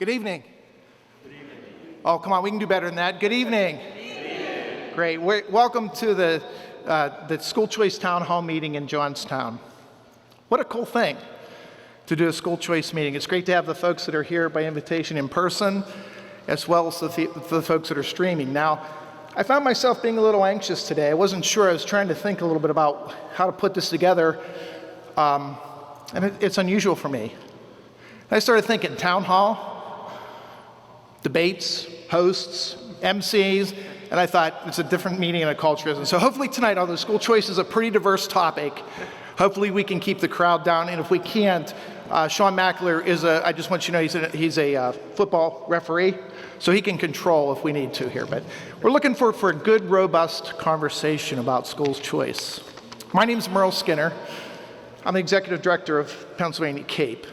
Good evening. Good evening. Oh, come on, we can do better than that. Good evening. Good evening. Great. Welcome to the school choice town hall meeting in Johnstown. What a cool thing to do a school choice meeting. It's great to have the folks that are here by invitation in person, as well as the folks that are streaming. Now, I found myself being a little anxious today. I wasn't sure. I was trying to think a little bit about how to put this together, and it's unusual for me. I started thinking town hall, debates, hosts, MCs, and I thought it's a different meeting and a culture. And so hopefully tonight, although school choice is a pretty diverse topic, hopefully we can keep the crowd down. And if we can't, Sean Mackler is I just want you to know he's a football referee, so he can control if we need to here. But we're looking for a good, robust conversation about school's choice. My name is Merle Skinner. I'm the executive director of Pennsylvania CAPE.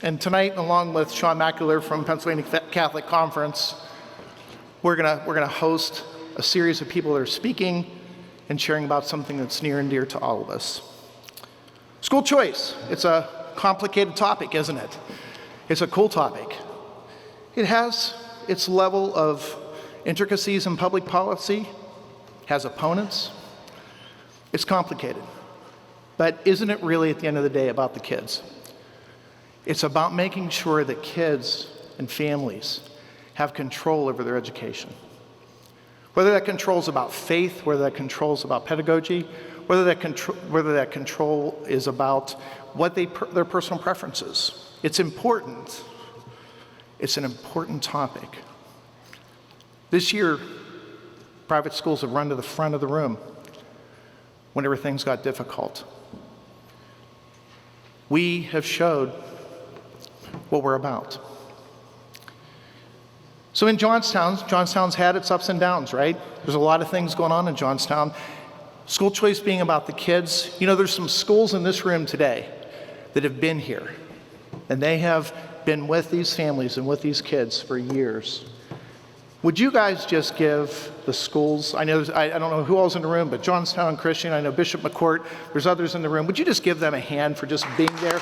And tonight, along with Sean Mackler from Pennsylvania Catholic Conference, we're gonna host a series of people that are speaking and sharing about something that's near and dear to all of us. School choice. It's a complicated topic, isn't it? It's a cool topic. It has its level of intricacies in public policy, has opponents. It's complicated. But isn't it really, at the end of the day, about the kids? It's about making sure that kids and families have control over their education. Whether that control is about faith, whether that control is about pedagogy, whether that control is about what their personal preferences. It's important. It's an important topic. This year, private schools have run to the front of the room whenever things got difficult. We have showed what we're about. So in Johnstown's had its ups and downs, right? There's a lot of things going on in Johnstown. School choice being about the kids. You know, there's some schools in this room today that have been here, and they have been with these families and with these kids for years. Would you guys just give the schools, I don't know who else in the room, but Johnstown Christian, I know Bishop McCort, there's others in the room. Would you just give them a hand for just being there?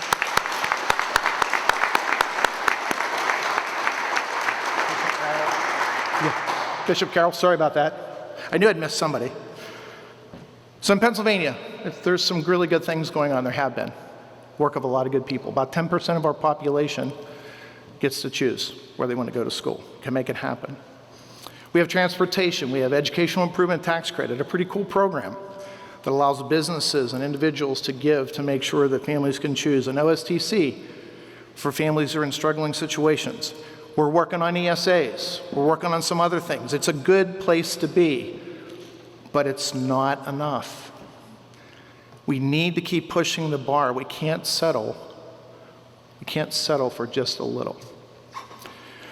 Bishop Carroll, sorry about that. I knew I'd missed somebody. So in Pennsylvania, there's some really good things going on. There have been. Work of a lot of good people. About 10% of our population gets to choose where they want to go to school, can make it happen. We have transportation. We have educational improvement tax credit, a pretty cool program that allows businesses and individuals to give to make sure that families can choose. An OSTC for families who are in struggling situations. We're working on ESAs. We're working on some other things. It's a good place to be, but it's not enough. We need to keep pushing the bar. We can't settle. We can't settle for just a little.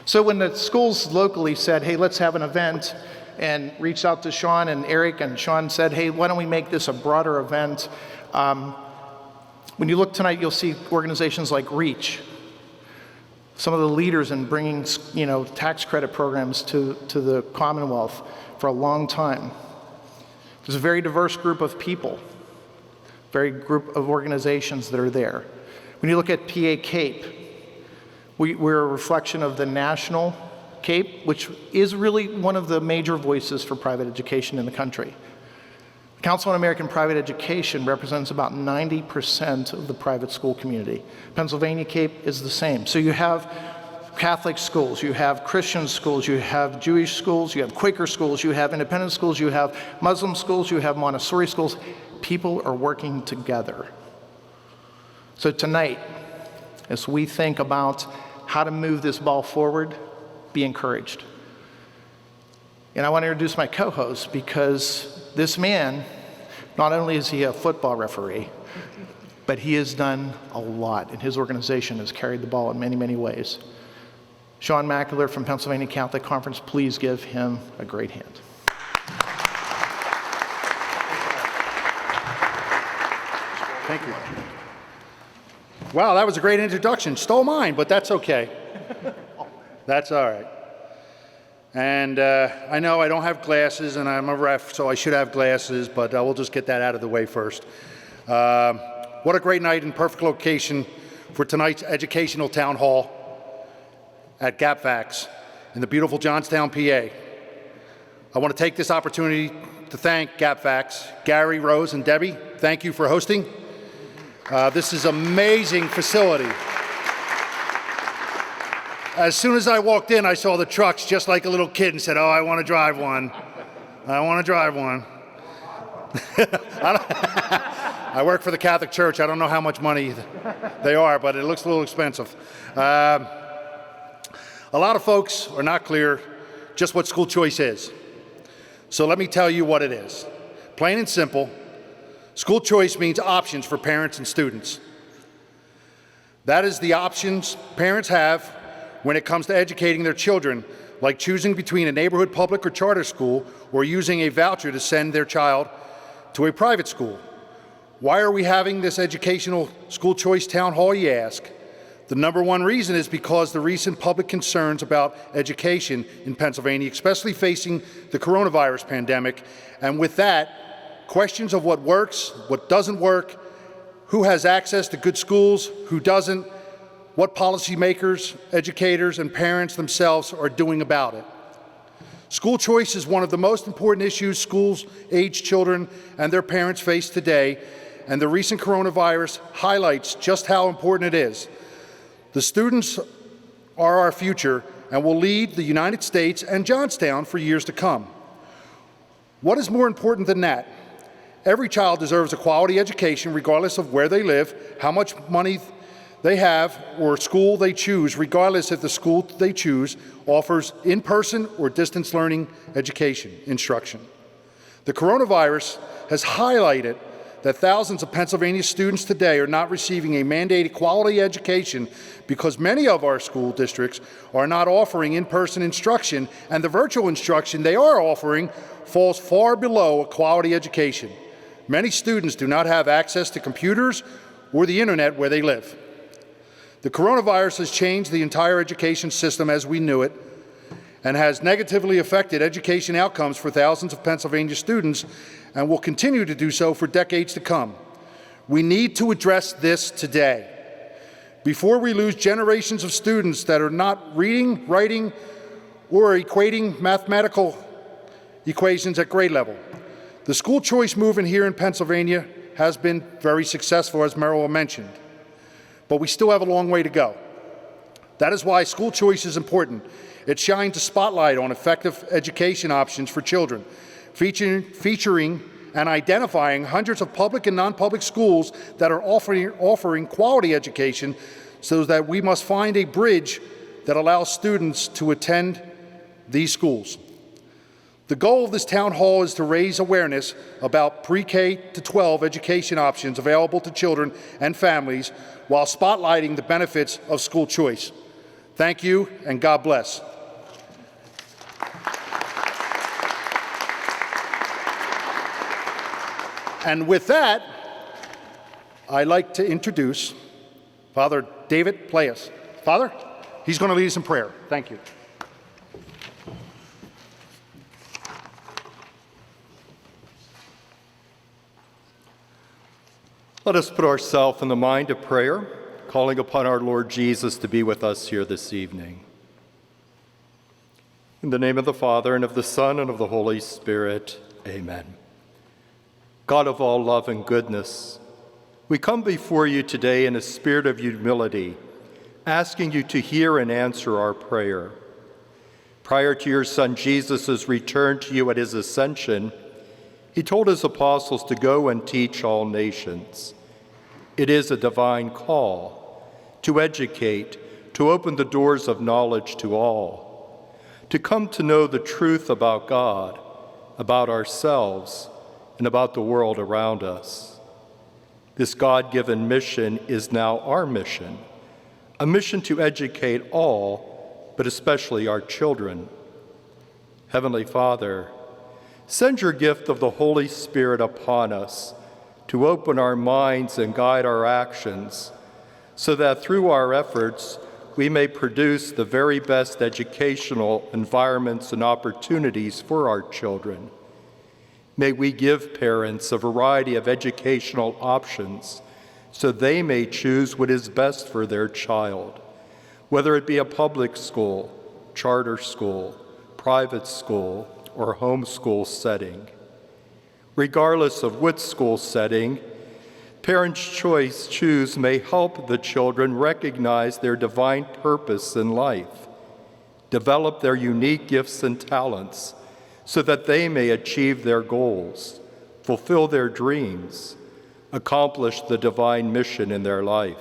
So when the schools locally said, hey, let's have an event, and reached out to Sean and Eric, and Sean said, hey, why don't we make this a broader event? When you look tonight, you'll see organizations like REACH, some of the leaders in bringing, tax credit programs to the Commonwealth for a long time. There's a very diverse group of people, very group of organizations that are there. When you look at PA CAPE, we're a reflection of the national CAPE, which is really one of the major voices for private education in the country. The Council on American Private Education represents about 90% of the private school community. Pennsylvania CAPE is the same. So you have Catholic schools, you have Christian schools, you have Jewish schools, you have Quaker schools, you have independent schools, you have Muslim schools, you have Montessori schools. People are working together. So tonight, as we think about how to move this ball forward, be encouraged. And I want to introduce my co-host, because this man, not only is he a football referee, but he has done a lot, and his organization has carried the ball in many, many ways. Sean Mackler from Pennsylvania Catholic Conference, please give him a great hand. Thank you. Wow, that was a great introduction. Stole mine, but that's okay. That's all right. And I know I don't have glasses, and I'm a ref, so I should have glasses, but we'll just get that out of the way first. What a great night and perfect location for tonight's educational town hall. at GapVax in the beautiful Johnstown, PA. I want to take this opportunity to thank GapVax, Gary, Rose, and Debbie. Thank you for hosting. This is an amazing facility. As soon as I walked in, I saw the trucks just like a little kid and said, oh, I want to drive one. I want to drive one. I work for the Catholic Church. I don't know how much money they are, but it looks a little expensive. A lot of folks are not clear just what school choice is. So let me tell you what it is. Plain and simple, school choice means options for parents and students. That is the options parents have when it comes to educating their children, like choosing between a neighborhood public or charter school or using a voucher to send their child to a private school. Why are we having this educational school choice town hall, you ask? The number one reason is because the recent public concerns about education in Pennsylvania, especially facing the coronavirus pandemic, and with that, questions of what works, what doesn't work, who has access to good schools, who doesn't, what policymakers, educators, and parents themselves are doing about it. School choice is one of the most important issues schools-age children and their parents face today, and the recent coronavirus highlights just how important it is. The students are our future and will lead the United States and Johnstown for years to come. What is more important than that? Every child deserves a quality education regardless of where they live, how much money they have, or school they choose, regardless if the school they choose offers in-person or distance learning education, instruction. The coronavirus has highlighted that thousands of Pennsylvania students today are not receiving a mandated quality education because many of our school districts are not offering in-person instruction, and the virtual instruction they are offering falls far below a quality education. Many students do not have access to computers or the internet where they live. The coronavirus has changed the entire education system as we knew it and has negatively affected education outcomes for thousands of Pennsylvania students and will continue to do so for decades to come. We need to address this today before we lose generations of students that are not reading, writing, or equating mathematical equations at grade level. The school choice movement here in Pennsylvania has been very successful, as Merrill mentioned, but we still have a long way to go. That is why school choice is important. It shines a spotlight on effective education options for children, featuring and identifying hundreds of public and non-public schools that are offering quality education, so that we must find a bridge that allows students to attend these schools. The goal of this town hall is to raise awareness about pre-K to 12 education options available to children and families while spotlighting the benefits of school choice. Thank you, and God bless. And with that, I'd like to introduce Father David Playas. Father, he's going to lead us in prayer. Thank you. Let us put ourselves in the mind of prayer, calling upon our Lord Jesus to be with us here this evening. In the name of the Father, and of the Son, and of the Holy Spirit, amen. God of all love and goodness, we come before you today in a spirit of humility, asking you to hear and answer our prayer. Prior to your Son Jesus' return to you at his ascension, he told his apostles to go and teach all nations. It is a divine call to educate, to open the doors of knowledge to all, to come to know the truth about God, about ourselves, and about the world around us. This God-given mission is now our mission, a mission to educate all, but especially our children. Heavenly Father, send your gift of the Holy Spirit upon us to open our minds and guide our actions, so that through our efforts we may produce the very best educational environments and opportunities for our children. May we give parents a variety of educational options so they may choose what is best for their child. whether it be a public school, charter school, private school, or homeschool setting. Regardless of which school setting, parents' choose may help the children recognize their divine purpose in life, develop their unique gifts and talents so that they may achieve their goals, fulfill their dreams, accomplish the divine mission in their life.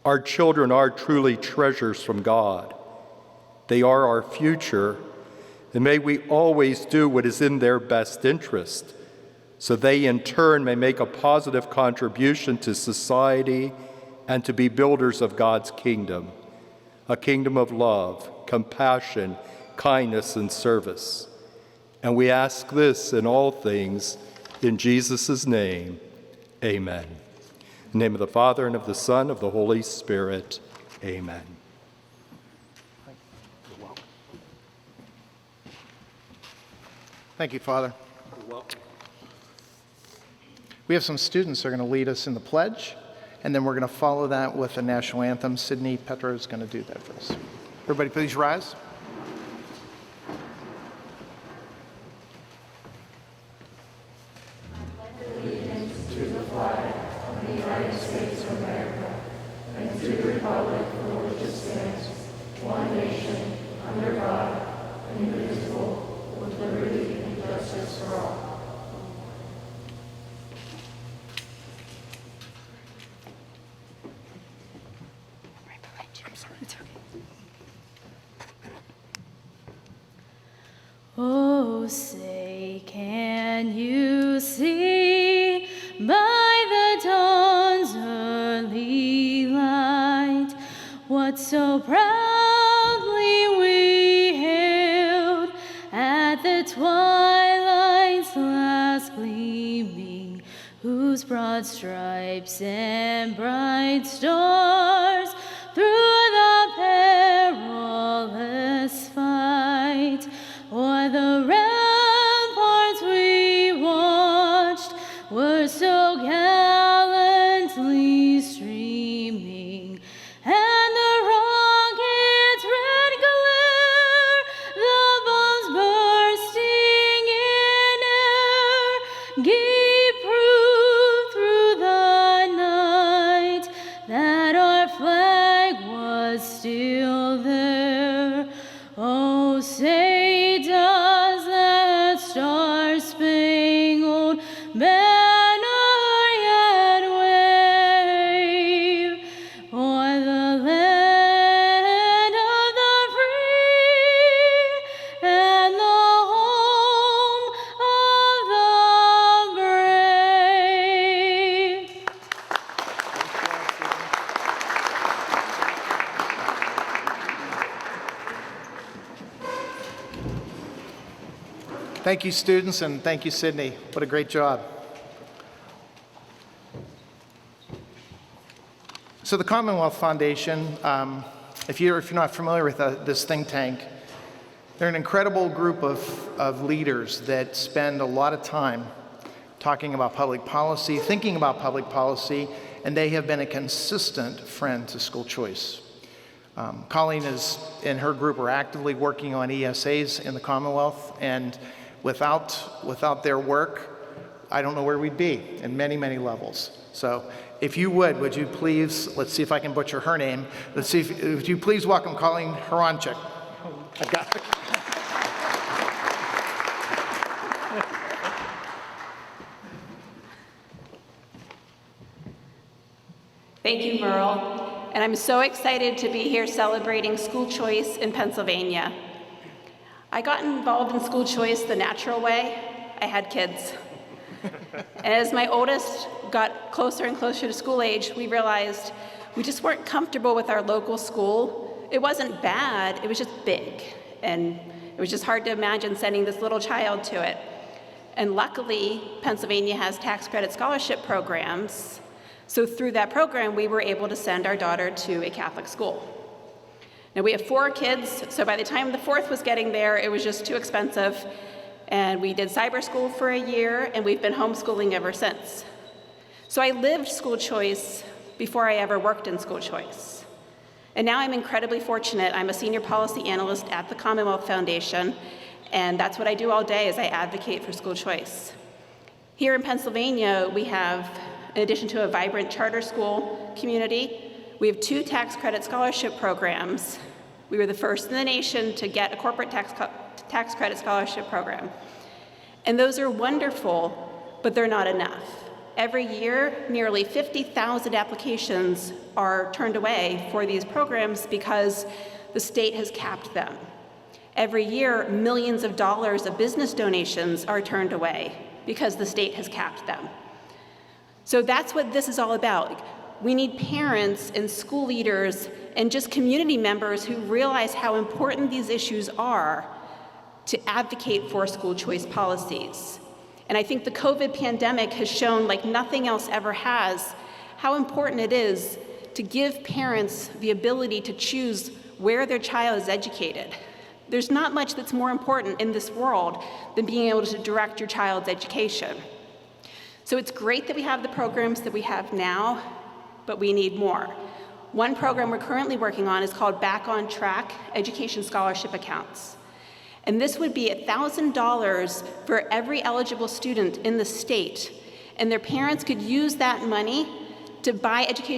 Our children are truly treasures from God. They are our future, and may we always do what is in their best interest, so they in turn may make a positive contribution to society and to be builders of God's kingdom, a kingdom of love, compassion, kindness, and service. And we ask this in all things in Jesus' name, amen. In the name of the Father, and of the Son, and of the Holy Spirit, amen. Thank you, Father. You're welcome. We have some students who are going to lead us in the pledge, and then we're going to follow that with the national anthem. Sydney Petro is going to do that for us. Everybody please rise. Oh, say, can you see by the dawn's early light what so proudly we hailed at the twilight's last gleaming, whose broad stripes and bright stars through the perilous fight o'er the ramparts we watched were so gallantly streaming, and the rocket's red glare, the bombs bursting in air, gave proof through the night that our flag was still there. Oh, say does that star-spangled banner yet wave o'er the land of the free and the home of the brave? Thank you, students, and thank you, Sydney. What a great job. So the Commonwealth Foundation, if you're not familiar with this think tank, they're an incredible group of leaders that spend a lot of time talking about public policy, thinking about public policy, and they have been a consistent friend to school choice. Colleen and her group are actively working on ESAs in the Commonwealth, and without their work, I don't know where we'd be in many, many levels. So if you would you please, let's see if I can butcher her name, would you please welcome Colleen Horonchik. I got it. Thank you, Merle. And I'm so excited to be here celebrating school choice in Pennsylvania. I got involved in school choice the natural way. I had kids. And as my oldest got closer and closer to school age, we realized we just weren't comfortable with our local school. It wasn't bad, it was just big. And it was just hard to imagine sending this little child to it. And luckily, Pennsylvania has tax credit scholarship programs. So through that program, we were able to send our daughter to a Catholic school. Now we have 4 kids, so by the time the 4th was getting there, it was just too expensive. And we did cyber school for a year, and we've been homeschooling ever since. So I lived school choice before I ever worked in school choice. And now I'm incredibly fortunate. I'm a senior policy analyst at the Commonwealth Foundation, and that's what I do all day is I advocate for school choice. Here in Pennsylvania, we have, in addition to a vibrant charter school community, we have 2 tax credit scholarship programs. We were the first in the nation to get a corporate tax credit scholarship program. And those are wonderful, but they're not enough. Every year, nearly 50,000 applications are turned away for these programs because the state has capped them. Every year, millions of dollars of business donations are turned away because the state has capped them. So that's what this is all about. We need parents and school leaders and just community members who realize how important these issues are to advocate for school choice policies. And I think the COVID pandemic has shown, like nothing else ever has, how important it is to give parents the ability to choose where their child is educated. There's not much that's more important in this world than being able to direct your child's education. So it's great that we have the programs that we have now, but we need more. One program we're currently working on is called Back on Track Education Scholarship Accounts. And this would be $1,000 for every eligible student in the state. And their parents could use that money to buy to pay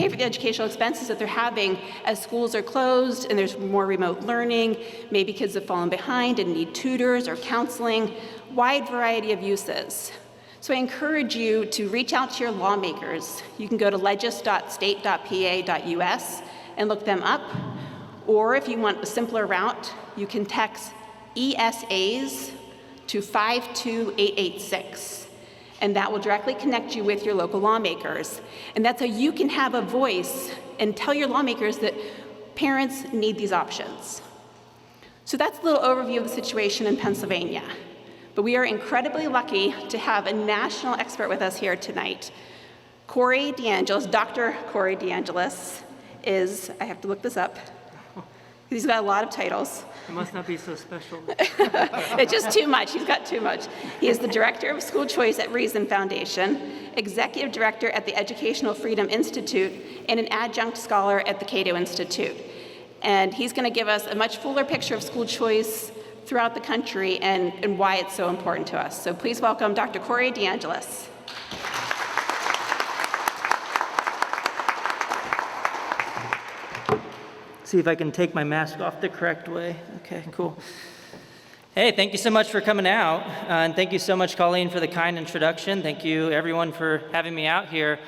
for the educational expenses that they're having as schools are closed and there's more remote learning, maybe kids have fallen behind and need tutors or counseling, wide variety of uses. So I encourage you to reach out to your lawmakers. You can go to legis.state.pa.us and look them up. Or if you want a simpler route, you can text ESAs to 52886, and that will directly connect you with your local lawmakers. And that's how you can have a voice and tell your lawmakers that parents need these options. So that's a little overview of the situation in Pennsylvania. But we are incredibly lucky to have a national expert with us here tonight. Corey Deangelis, Dr. Corey Deangelis is, I have to look this up, he's got a lot of titles. It must not be so special. It's just too much. He's got too much. He is the Director of School Choice at Reason Foundation, Executive Director at the Educational Freedom Institute, and an adjunct scholar at the Cato Institute. And he's going to give us a much fuller picture of school choice throughout the country and why it's so important to us. So please welcome Dr. Corey Deangelis. See if I can take my mask off the correct way. Okay, cool. Hey, thank you so much for coming out. And thank you so much, Colleen, for the kind introduction. Thank you, everyone, for having me out here.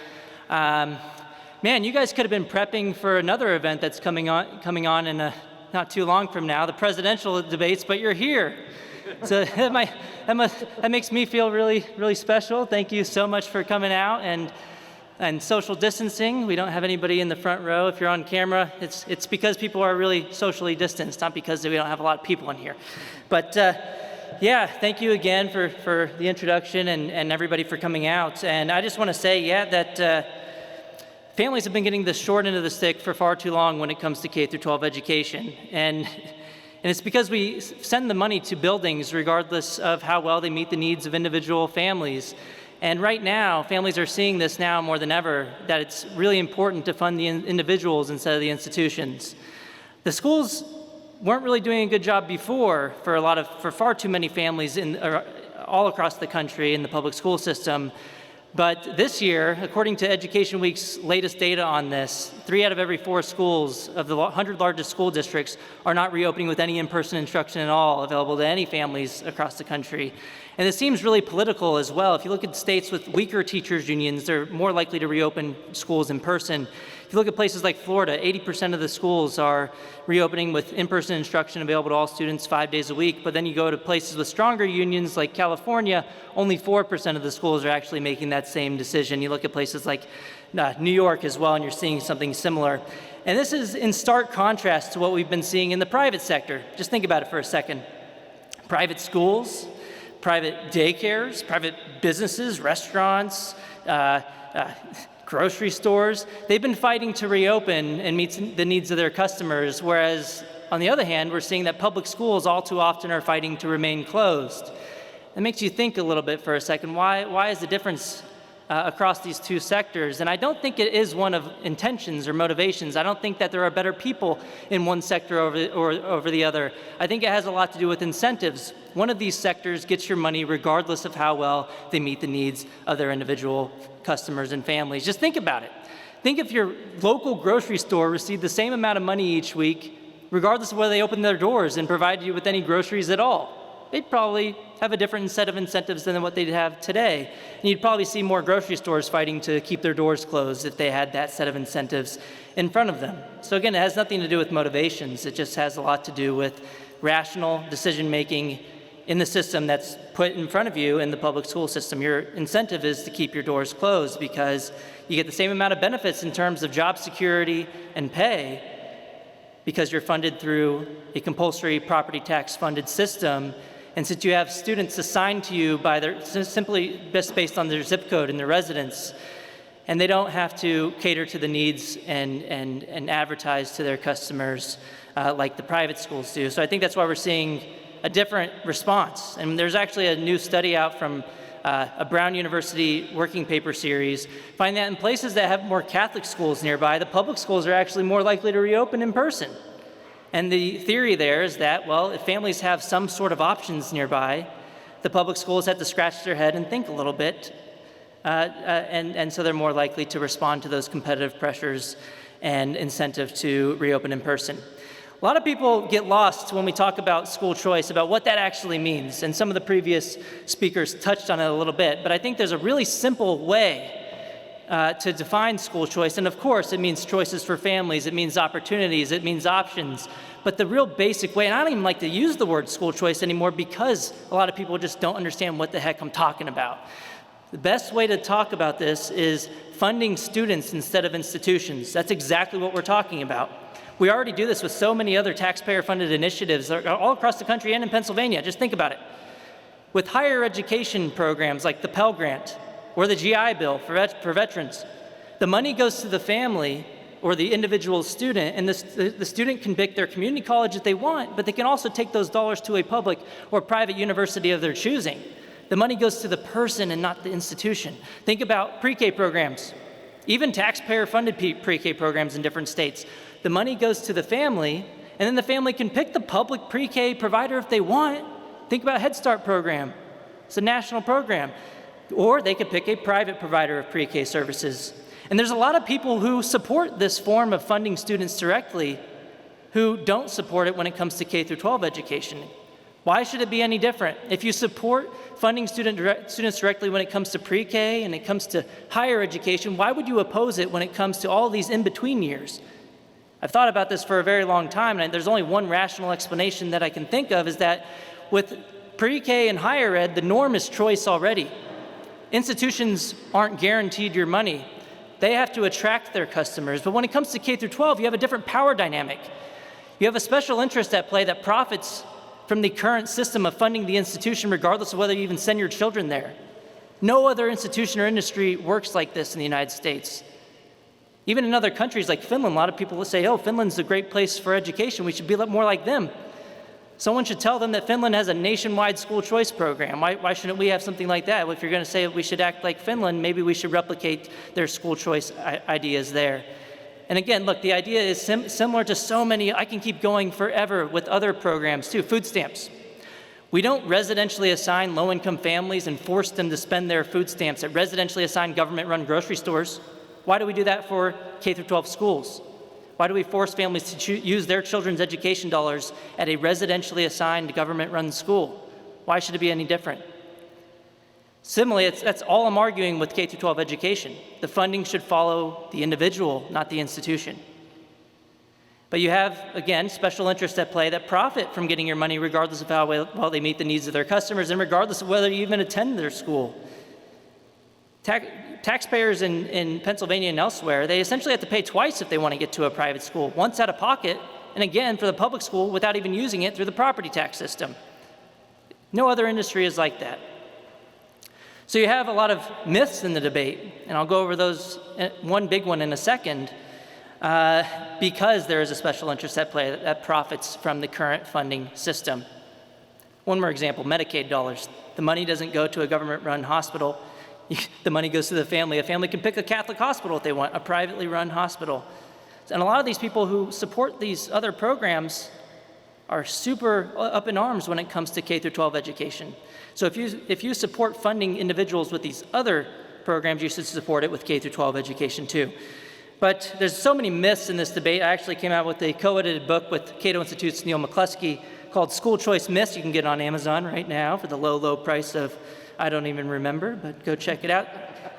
Man, you guys could have been prepping for another event that's coming on in not too long from now, the presidential debates, but you're here. So that makes me feel really, really special. Thank you so much for coming out and social distancing. We don't have anybody in the front row. If you're on camera, it's because people are really socially distanced, not because we don't have a lot of people in here. But yeah, thank you again for the introduction and everybody for coming out. And I just want to say, that families have been getting the short end of the stick for far too long when it comes to K-12 education. And it's because we send the money to buildings regardless of how well they meet the needs of individual families. And right now, families are seeing this now more than ever, that it's really important to fund the individuals instead of the institutions. The schools weren't really doing a good job before for far too many families all across the country in the public school system. But this year, according to Education Week's latest data on this, 3 out of every 4 schools of the 100 largest school districts are not reopening with any in-person instruction at all available to any families across the country. And it seems really political as well. If you look at states with weaker teachers' unions, they're more likely to reopen schools in person. If you look at places like Florida, 80% of the schools are reopening with in-person instruction available to all students 5 days a week. But then you go to places with stronger unions like California, only 4% of the schools are actually making that same decision. You look at places like New York as well, and you're seeing something similar. And this is in stark contrast to what we've been seeing in the private sector. Just think about it for a second. Private schools, private daycares, private businesses, restaurants, grocery stores, they've been fighting to reopen and meet the needs of their customers, whereas on the other hand, we're seeing that public schools all too often are fighting to remain closed. It makes you think a little bit for a second. Why is the difference across these two sectors. And I don't think it is one of intentions or motivations. I don't think that there are better people in one sector over the other. I think it has a lot to do with incentives. One of these sectors gets your money regardless of how well they meet the needs of their individual customers and families. Just think about it. Think if your local grocery store received the same amount of money each week, regardless of whether they opened their doors and provided you with any groceries at all. They'd probably have a different set of incentives than what they'd have today. And you'd probably see more grocery stores fighting to keep their doors closed if they had that set of incentives in front of them. So again, it has nothing to do with motivations. It just has a lot to do with rational decision-making in the system that's put in front of you in the public school system. Your incentive is to keep your doors closed because you get the same amount of benefits in terms of job security and pay because you're funded through a compulsory property tax funded system. And since you have students assigned to you by their, simply just based on their zip code and their residence, and they don't have to cater to the needs and advertise to their customers like the private schools do. So I think that's why we're seeing a different response. And there's actually a new study out from a Brown University working paper series, find that in places that have more Catholic schools nearby, the public schools are actually more likely to reopen in person. And the theory there is that, well, if families have some sort of options nearby, the public schools have to scratch their head and think a little bit, and so they're more likely to respond to those competitive pressures and incentive to reopen in person. A lot of people get lost when we talk about school choice, about what that actually means, and some of the previous speakers touched on it a little bit, but I think there's a really simple way to define school choice, and of course it means choices for families, it means opportunities, it means options, but the real basic way, and I don't even like to use the word school choice anymore because a lot of people just don't understand what the heck I'm talking about. The best way to talk about this is funding students instead of institutions. That's exactly what we're talking about. We already do this with so many other taxpayer-funded initiatives all across the country and in Pennsylvania. Just think about it. With higher education programs like the Pell Grant or the GI Bill for veterans, the money goes to the family or the individual student, and the student can pick their community college if they want, but they can also take those dollars to a public or private university of their choosing. The money goes to the person and not the institution. Think about pre-K programs, even taxpayer-funded pre-K programs in different states. The money goes to the family, and then the family can pick the public pre-K provider if they want. Think about Head Start program. It's a national program. Or they could pick a private provider of pre-K services. And there's a lot of people who support this form of funding students directly who don't support it when it comes to K through 12 education. Why should it be any different? If you support funding students directly when it comes to pre-K and it comes to higher education, why would you oppose it when it comes to all these in-between years? I've thought about this for a very long time, and there's only one rational explanation that I can think of, is that with pre-K and higher ed, the norm is choice already. Institutions aren't guaranteed your money. They have to attract their customers. But when it comes to K through 12, you have a different power dynamic. You have a special interest at play that profits from the current system of funding the institution, regardless of whether you even send your children there. No other institution or industry works like this in the United States. Even in other countries like Finland, a lot of people will say, oh, Finland's a great place for education. We should be more like them. Someone should tell them that Finland has a nationwide school choice program. Why shouldn't we have something like that? Well, if you're going to say we should act like Finland, maybe we should replicate their school choice ideas there. And again, look, the idea is similar to so many. I can keep going forever with other programs too. Food stamps. We don't residentially assign low-income families and force them to spend their food stamps at residentially assigned government-run grocery stores. Why do we do that for K through 12 schools? Why do we force families to use their children's education dollars at a residentially assigned government-run school? Why should it be any different? Similarly, that's all I'm arguing with K through 12 education. The funding should follow the individual, not the institution. But you have, again, special interests at play that profit from getting your money regardless of how well they meet the needs of their customers and regardless of whether you even attend their school. Taxpayers in Pennsylvania and elsewhere, they essentially have to pay twice if they want to get to a private school, once out of pocket, and again for the public school without even using it through the property tax system. No other industry is like that. So you have a lot of myths in the debate, and I'll go over those, one big one in a second, because there is a special interest at play that profits from the current funding system. One more example, Medicaid dollars. The money doesn't go to a government-run hospital. The money goes to the family. A family can pick a Catholic hospital if they want, a privately run hospital. And a lot of these people who support these other programs are super up in arms when it comes to K through 12 education. So if you support funding individuals with these other programs, you should support it with K through 12 education too. But there's so many myths in this debate. I actually came out with a co-edited book with Cato Institute's Neil McCluskey called School Choice Myths. You can get it on Amazon right now for the low, low price of, I don't even remember, but go check it out.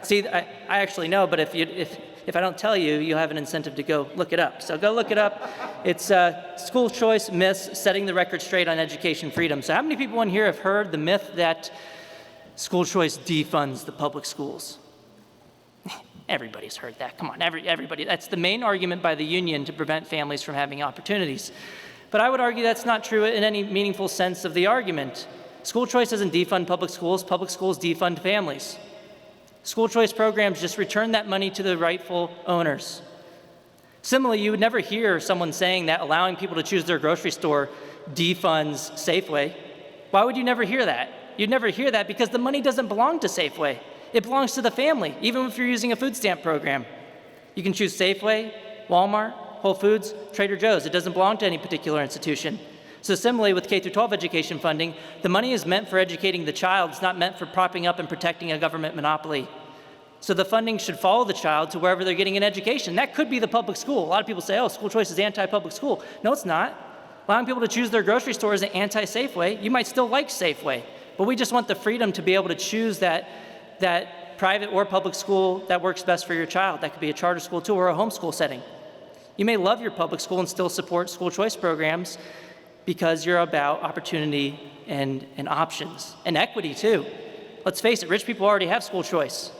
See, I actually know, but if I don't tell you, you'll have an incentive to go look it up. So go look it up. It's School Choice Myths, Setting the Record Straight on Education Freedom. So how many people in here have heard the myth that school choice defunds the public schools? Everybody's heard that. Come on, everybody. That's the main argument by the union to prevent families from having opportunities. But I would argue that's not true in any meaningful sense of the argument. School choice doesn't defund public schools defund families. School choice programs just return that money to the rightful owners. Similarly, you would never hear someone saying that allowing people to choose their grocery store defunds Safeway. Why would you never hear that? You'd never hear that because the money doesn't belong to Safeway. It belongs to the family, even if you're using a food stamp program. You can choose Safeway, Walmart, Whole Foods, Trader Joe's. It doesn't belong to any particular institution. So similarly with K through 12 education funding, the money is meant for educating the child. It's not meant for propping up and protecting a government monopoly. So the funding should follow the child to wherever they're getting an education. That could be the public school. A lot of people say, oh, school choice is anti-public school. No, it's not. Allowing people to choose their grocery store is an anti-Safeway. You might still like Safeway, but we just want the freedom to be able to choose that private or public school that works best for your child. That could be a charter school too, or a homeschool setting. You may love your public school and still support school choice programs because you're about opportunity and options, and equity too. Let's face it, rich people already have school choice.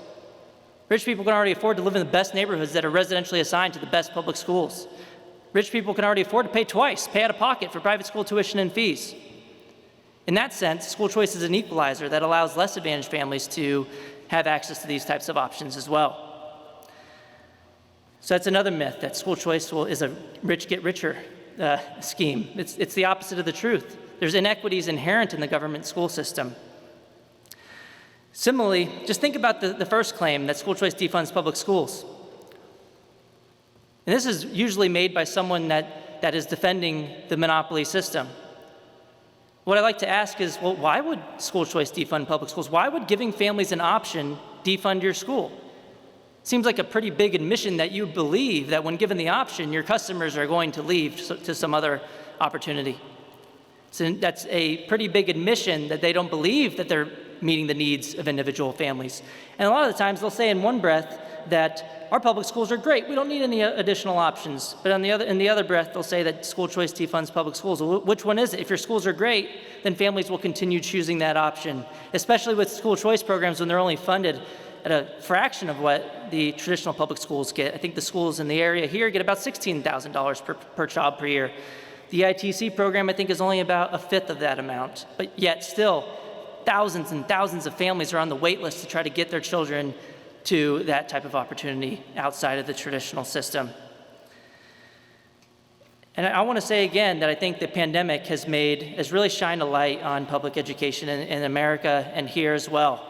Rich people can already afford to live in the best neighborhoods that are residentially assigned to the best public schools. Rich people can already afford to pay twice, pay out of pocket for private school tuition and fees. In that sense, school choice is an equalizer that allows less advantaged families to have access to these types of options as well. So that's another myth, that school choice is a rich get richer scheme. It's the opposite of the truth. There's inequities inherent in the government school system. Similarly, just think about the first claim, that school choice defunds public schools. And this is usually made by someone that is defending the monopoly system. What I'd like to ask is, well, why would school choice defund public schools? Why would giving families an option defund your school? Seems like a pretty big admission that you believe that when given the option, your customers are going to leave to some other opportunity. So that's a pretty big admission that they don't believe that they're meeting the needs of individual families. And a lot of the times they'll say in one breath that our public schools are great, we don't need any additional options. But in the other breath, they'll say that school choice defunds public schools. Well, which one is it? If your schools are great, then families will continue choosing that option, especially with school choice programs when they're only funded at a fraction of what the traditional public schools get. I think the schools in the area here get about $16,000 per child per year. The ITC program, I think, is only about a fifth of that amount, but yet still, thousands and thousands of families are on the wait list to try to get their children to that type of opportunity outside of the traditional system. And I want to say again that I think the pandemic has really shined a light on public education in America and here as well.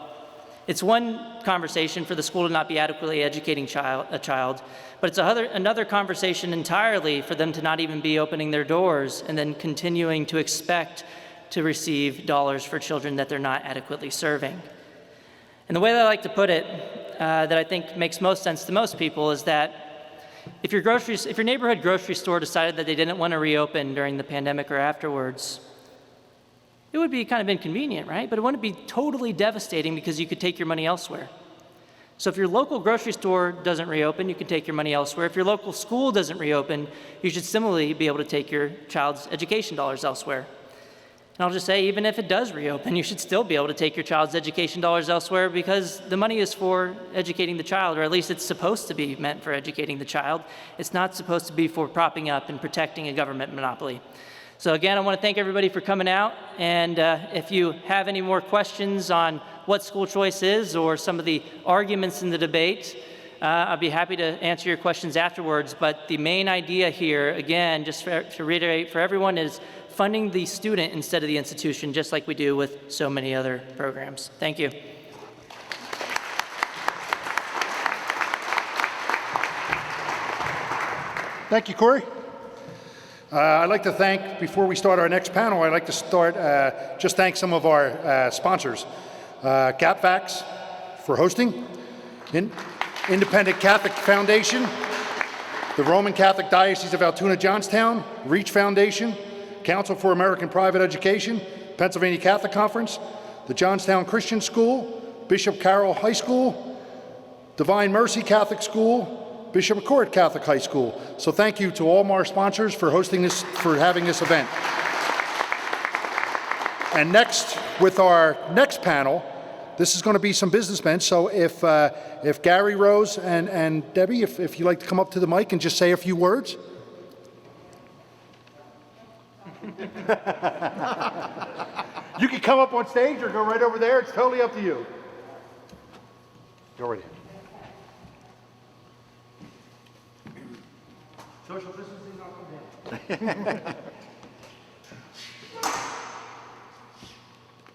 It's one conversation for the school to not be adequately educating a child, but it's another conversation entirely for them to not even be opening their doors and then continuing to expect to receive dollars for children that they're not adequately serving. And the way that I like to put it, that I think makes most sense to most people, is that if your neighborhood grocery store decided that they didn't want to reopen during the pandemic or afterwards, it would be kind of inconvenient, right? But it wouldn't be totally devastating because you could take your money elsewhere. So if your local grocery store doesn't reopen, you can take your money elsewhere. If your local school doesn't reopen, you should similarly be able to take your child's education dollars elsewhere. And I'll just say, even if it does reopen, you should still be able to take your child's education dollars elsewhere because the money is for educating the child, or at least it's supposed to be meant for educating the child. It's not supposed to be for propping up and protecting a government monopoly. So again, I want to thank everybody for coming out. And if you have any more questions on what school choice is or some of the arguments in the debate, I'll be happy to answer your questions afterwards. But the main idea here, again, just to reiterate for everyone, is funding the student instead of the institution, just like we do with so many other programs. Thank you. Thank you, Corey. I'd like to thank, before we start our next panel, I'd like to start, just thank some of our sponsors. GapVax for hosting, Independent Catholic Foundation, the Roman Catholic Diocese of Altoona-Johnstown, Reach Foundation, Council for American Private Education, Pennsylvania Catholic Conference, the Johnstown Christian School, Bishop Carroll High School, Divine Mercy Catholic School, Bishop McCort Catholic High School. So thank you to all our sponsors for hosting this, for having this event. And next, with our next panel, this is going to be some businessmen. So if Gary, Rose, and Debbie, if you'd like to come up to the mic and just say a few words. You can come up on stage or go right over there. It's totally up to you. Go right ahead. Social distancing not from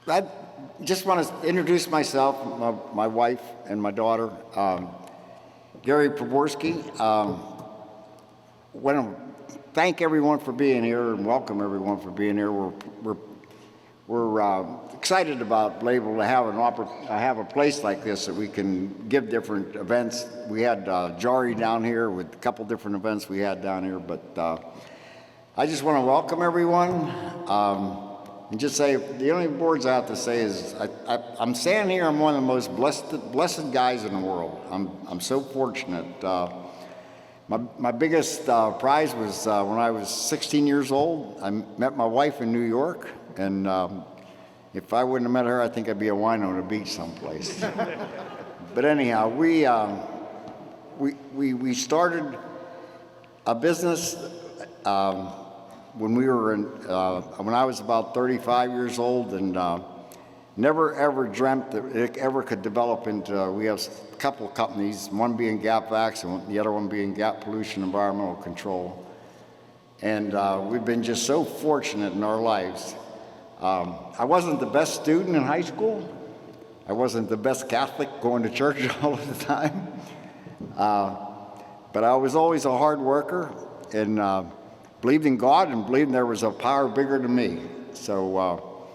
I just want to introduce myself, my wife, and my daughter, Gary Poborski. Want to thank everyone for being here and welcome everyone for being here. We're excited about being able to have a place like this that we can give different events. We had Jari down here with a couple different events we had down here, but I just want to welcome everyone and just say the only words I have to say is I'm standing here. I'm one of the most blessed guys in the world. I'm so fortunate. My biggest prize was when I was 16 years old. I met my wife in New York. And if I wouldn't have met her, I think I'd be a wino on a beach someplace. But anyhow, we started a business when I was about 35 years old, and never ever dreamt that it ever could develop into. We have a couple of companies, one being GapVax and the other one being Gap Pollution Environmental Control. And we've been just so fortunate in our lives. I wasn't the best student in high school. I wasn't the best Catholic going to church all the time. But I was always a hard worker and believed in God and believed there was a power bigger than me. So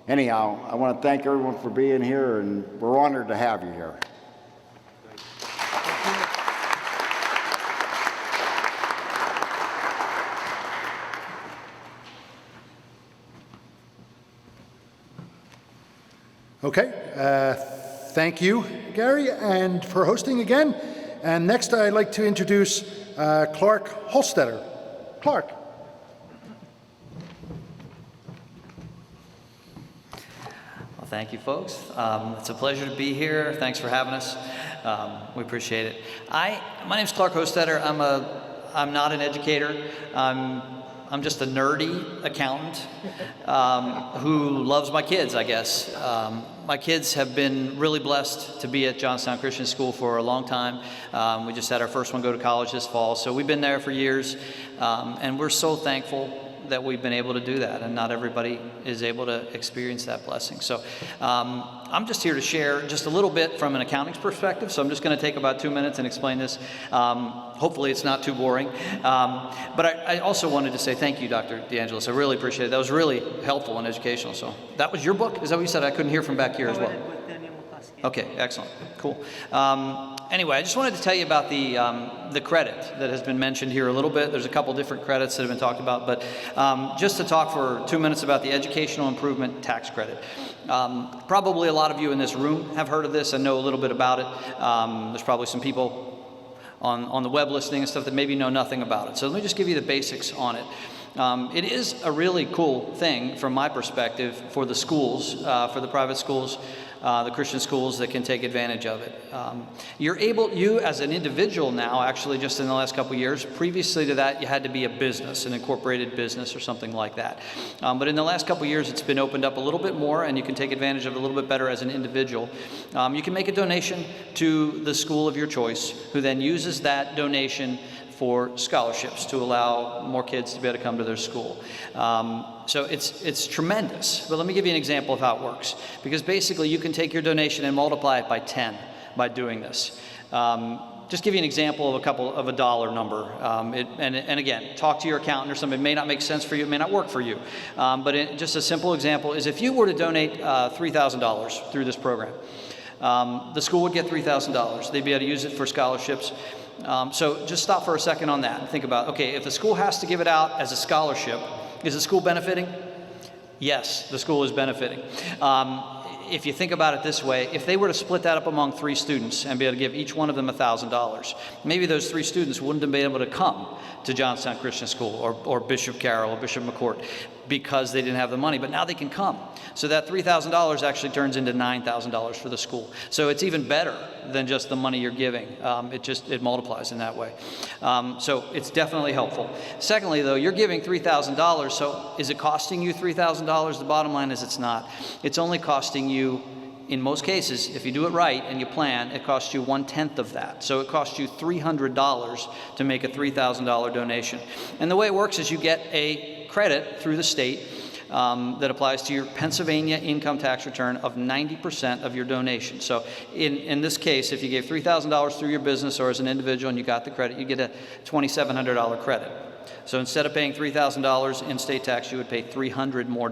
anyhow, I want to thank everyone for being here, and we're honored to have you here. Okay, thank you, Gary, and for hosting again. And next I'd like to introduce Clark Holstetter. Clark. Well, thank you, folks. It's a pleasure to be here. Thanks for having us. We appreciate it. My name's Clark Holstetter. I'm not an educator. I'm just a nerdy accountant who loves my kids, I guess. My kids have been really blessed to be at Johnstown Christian School for a long time. We just had our first one go to college this fall, so we've been there for years, and we're so thankful that we've been able to do that, and not everybody is able to experience that blessing. So I'm just here to share just a little bit from an accounting perspective, so I'm just going to take about 2 minutes and explain this. Hopefully it's not too boring. But I also wanted to say thank you, Dr. Deangelis. I really appreciate it. That was really helpful and educational. So that was your book? Is that what you said? I couldn't hear from back here as well. Okay, excellent, cool. Anyway, I just wanted to tell you about the credit that has been mentioned here a little bit. There's a couple different credits that have been talked about, but just to talk for 2 minutes about the Educational Improvement Tax Credit. Probably a lot of you in this room have heard of this and know a little bit about it. There's probably some people on the web listening and stuff that maybe know nothing about it. So let me just give you the basics on it. It is a really cool thing from my perspective for the schools, for the private schools, the Christian schools that can take advantage of it. You as an individual now, actually just in the last couple of years, previously to that you had to be a business, an incorporated business or something like that. But in the last couple of years it's been opened up a little bit more, and you can take advantage of it a little bit better as an individual. You can make a donation to the school of your choice, who then uses that donation for scholarships to allow more kids to be able to come to their school. So it's tremendous. But let me give you an example of how it works. Because basically you can take your donation and multiply it by 10 by doing this. Just give you an example of a dollar number. And again, talk to your accountant or something. It may not make sense for you. It may not work for you. But just a simple example is if you were to donate $3,000 through this program, the school would get $3,000. They'd be able to use it for scholarships. So just stop for a second on that and think about, okay, if the school has to give it out as a scholarship, is the school benefiting? Yes, the school is benefiting. If you think about it this way, if they were to split that up among 3 students and be able to give each one of them $1,000, maybe those 3 students wouldn't have been able to come to Johnstown Christian School or Bishop Carroll or Bishop McCort because they didn't have the money, but now they can come. So that $3,000 actually turns into $9,000 for the school. So it's even better than just the money you're giving. It multiplies in that way. So it's definitely helpful. Secondly, though, you're giving $3,000, so is it costing you $3,000? The bottom line is it's not. It's only costing you, in most cases, if you do it right and you plan, it costs you 1/10 of that. So it costs you $300 to make a $3,000 donation. And the way it works is you get a credit through the state that applies to your Pennsylvania income tax return of 90% of your donation. So in this case, if you gave $3,000 through your business or as an individual and you got the credit, you get a $2,700 credit. So instead of paying $3,000 in state tax, you would pay $300 more.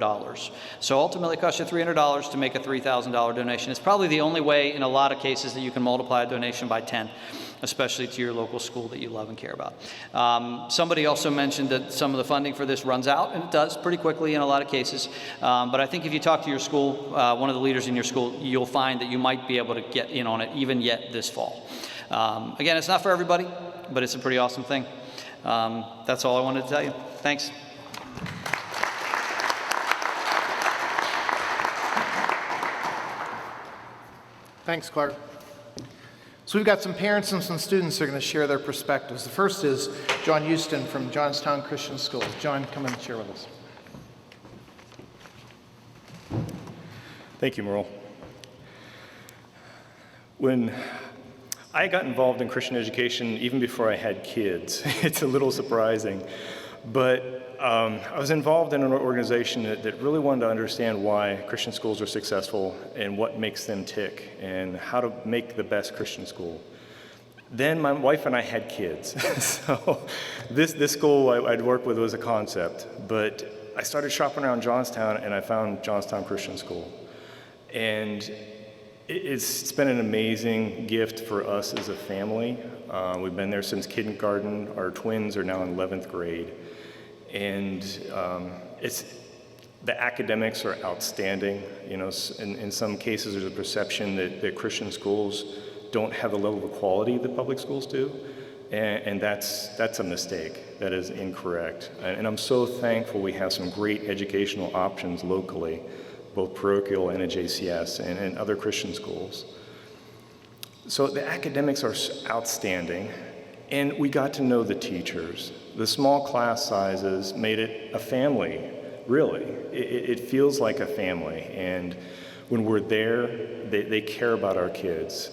So ultimately it costs you $300 to make a $3,000 donation. It's probably the only way in a lot of cases that you can multiply a donation by 10, especially to your local school that you love and care about. Somebody also mentioned that some of the funding for this runs out, and it does pretty quickly in a lot of cases. But I think if you talk to your school, one of the leaders in your school, you'll find that you might be able to get in on it even yet this fall. Again, it's not for everybody, but it's a pretty awesome thing. That's all I wanted to tell you. Thanks. Thanks, Clark. So we've got some parents and some students who are going to share their perspectives. The first is John Houston from Johnstown Christian Schools. John, come and share with us. Thank you, Merle. When I got involved in Christian education even before I had kids, it's a little surprising, but I was involved in an organization that really wanted to understand why Christian schools are successful and what makes them tick and how to make the best Christian school. Then my wife and I had kids, so this school I'd worked with was a concept, but I started shopping around Johnstown and I found Johnstown Christian School. And it's been an amazing gift for us as a family. We've been there since kindergarten. Our twins are now in 11th grade. And the academics are outstanding. You know, in some cases there's a perception that Christian schools don't have the level of quality that public schools do. And that's a mistake. That is incorrect. And I'm so thankful we have some great educational options locally, both parochial and at JCS and other Christian schools. So the academics are outstanding, and we got to know the teachers. The small class sizes made it a family, really. It feels like a family, and when we're there, they care about our kids.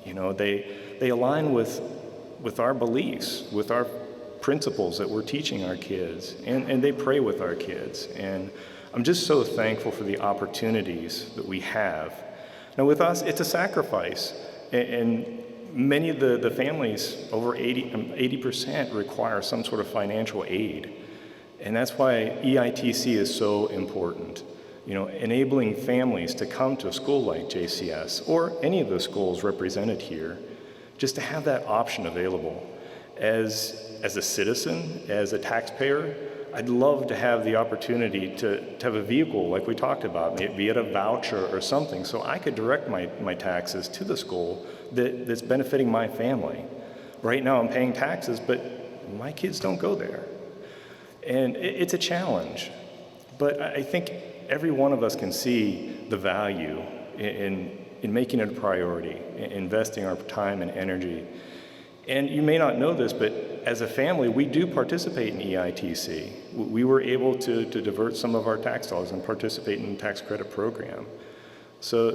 You know, they align with our beliefs, with our principles that we're teaching our kids, and they pray with our kids. And I'm just so thankful for the opportunities that we have. Now with us, it's a sacrifice, and many of the families, over 80% require some sort of financial aid. And that's why EITC is so important. You know, enabling families to come to a school like JCS, or any of the schools represented here, just to have that option available. As a citizen, as a taxpayer, I'd love to have the opportunity to have a vehicle like we talked about, be it a voucher or something, so I could direct my taxes to the school that's benefiting my family. Right now I'm paying taxes, but my kids don't go there. And it's a challenge, but I think every one of us can see the value in making it a priority, in investing our time and energy. And you may not know this, but as a family, we do participate in EITC. We were able to divert some of our tax dollars and participate in the tax credit program. So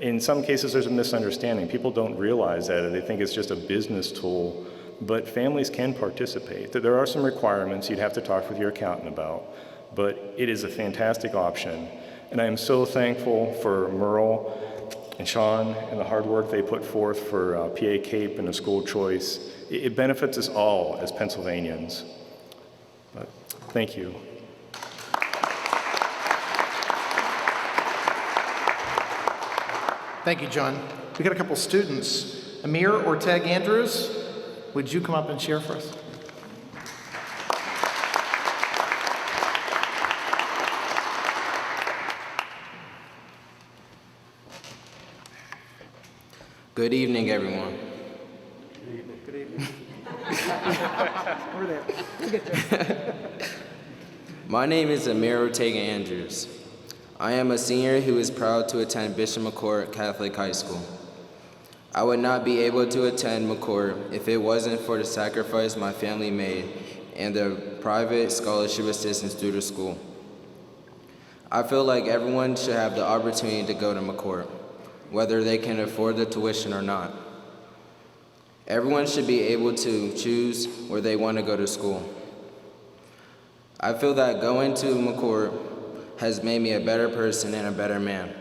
in some cases, there's a misunderstanding. People don't realize that. They think it's just a business tool, but families can participate. There are some requirements you'd have to talk with your accountant about, but it is a fantastic option. And I am so thankful for Merle and Sean and the hard work they put forth for PA CAPE and a school choice. It benefits us all as Pennsylvanians. But thank you. Thank you, John. We got a couple students. Amir, Ortega, Andrews, would you come up and share for us? Good evening, everyone. Good evening. My name is Amir Ortega Andrews. I am a senior who is proud to attend Bishop McCort Catholic High School. I would not be able to attend McCort if it wasn't for the sacrifice my family made and the private scholarship assistance through the school. I feel like everyone should have the opportunity to go to McCort, whether they can afford the tuition or not. Everyone should be able to choose where they want to go to school. I feel that going to McCort has made me a better person and a better man.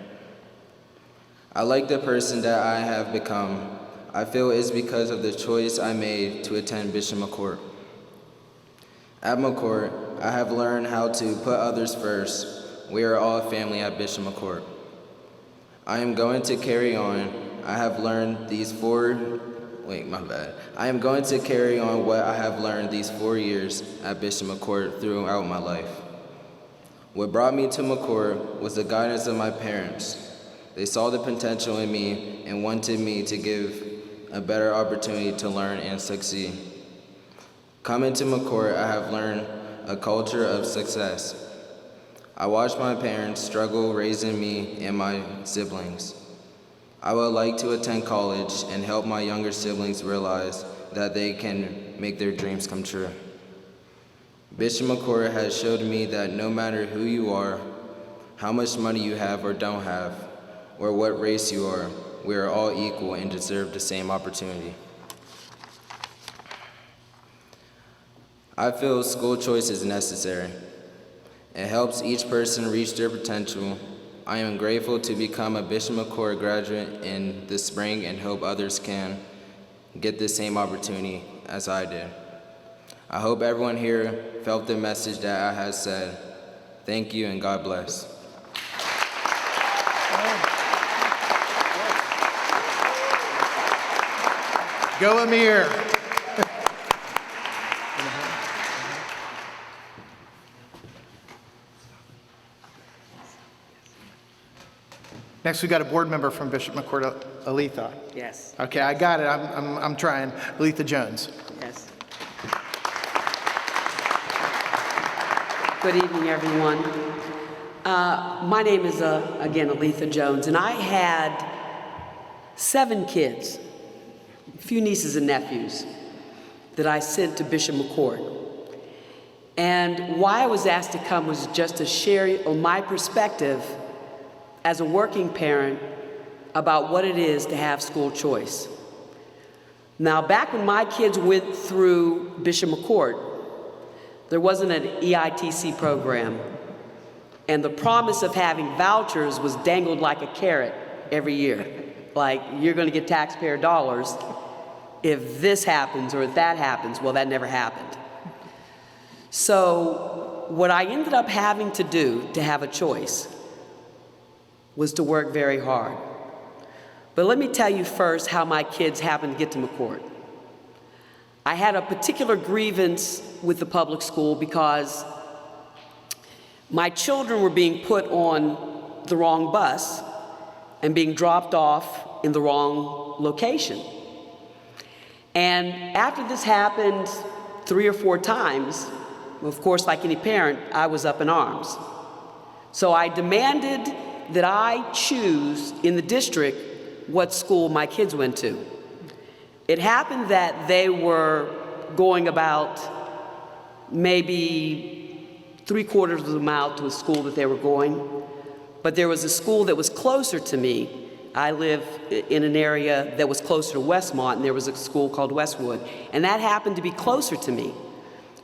I like the person that I have become. I feel it's because of the choice I made to attend Bishop McCort. At McCort, I have learned how to put others first. We are all family at Bishop McCort. I am going to carry on. I am going to carry on what I have learned these 4 years at Bishop McCort throughout my life. What brought me to McCort was the guidance of my parents. They saw the potential in me and wanted me to give a better opportunity to learn and succeed. Coming to McCort, I have learned a culture of success. I watched my parents struggle raising me and my siblings. I would like to attend college and help my younger siblings realize that they can make their dreams come true. Bishop McCort has showed me that no matter who you are, how much money you have or don't have, or what race you are, we are all equal and deserve the same opportunity. I feel school choice is necessary. It helps each person reach their potential. I am grateful to become a Bishop McCort graduate in the spring and hope others can get the same opportunity as I did. I hope everyone here felt the message that I have said. Thank you and God bless. Go Amir. Next, we got a board member from Bishop McCort, Aletha. Yes. Okay, I got it. I'm trying. Aletha Jones. Yes. Good evening, everyone. My name is, again, Aletha Jones, and I had 7 kids, a few nieces and nephews, that I sent to Bishop McCort. And why I was asked to come was just to share my perspective as a working parent about what it is to have school choice. Now, back when my kids went through Bishop McCort, there wasn't an EITC program, and the promise of having vouchers was dangled like a carrot every year. Like, you're gonna get taxpayer dollars if this happens or if that happens. Well, that never happened. So what I ended up having to do to have a choice was to work very hard. But let me tell you first how my kids happened to get to McCort. I had a particular grievance with the public school because my children were being put on the wrong bus and being dropped off in the wrong location. And after this happened 3 or 4 times, of course, like any parent, I was up in arms. So I demanded that I choose in the district what school my kids went to. It happened that they were going about maybe 3/4 of the mile to a school that they were going, but there was a school that was closer to me. I live in an area that was closer to Westmont, and there was a school called Westwood, and that happened to be closer to me.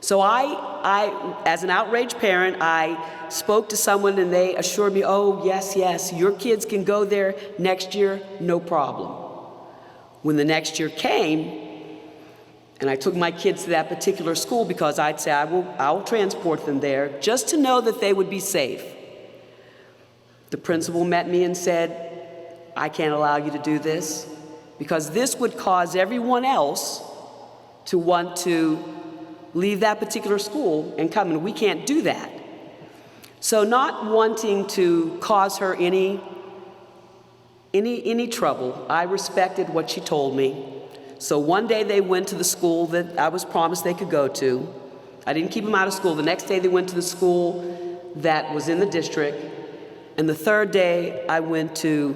So I, as an outraged parent, I spoke to someone and they assured me, oh, yes, yes, your kids can go there next year, no problem. When the next year came, and I took my kids to that particular school because I'd say, I'll transport them there just to know that they would be safe. The principal met me and said, I can't allow you to do this because this would cause everyone else to want to leave that particular school and come, and we can't do that. So not wanting to cause her any trouble, I respected what she told me. So one day they went to the school that I was promised they could go to. I didn't keep them out of school. The next day they went to the school that was in the district. And the third day I went to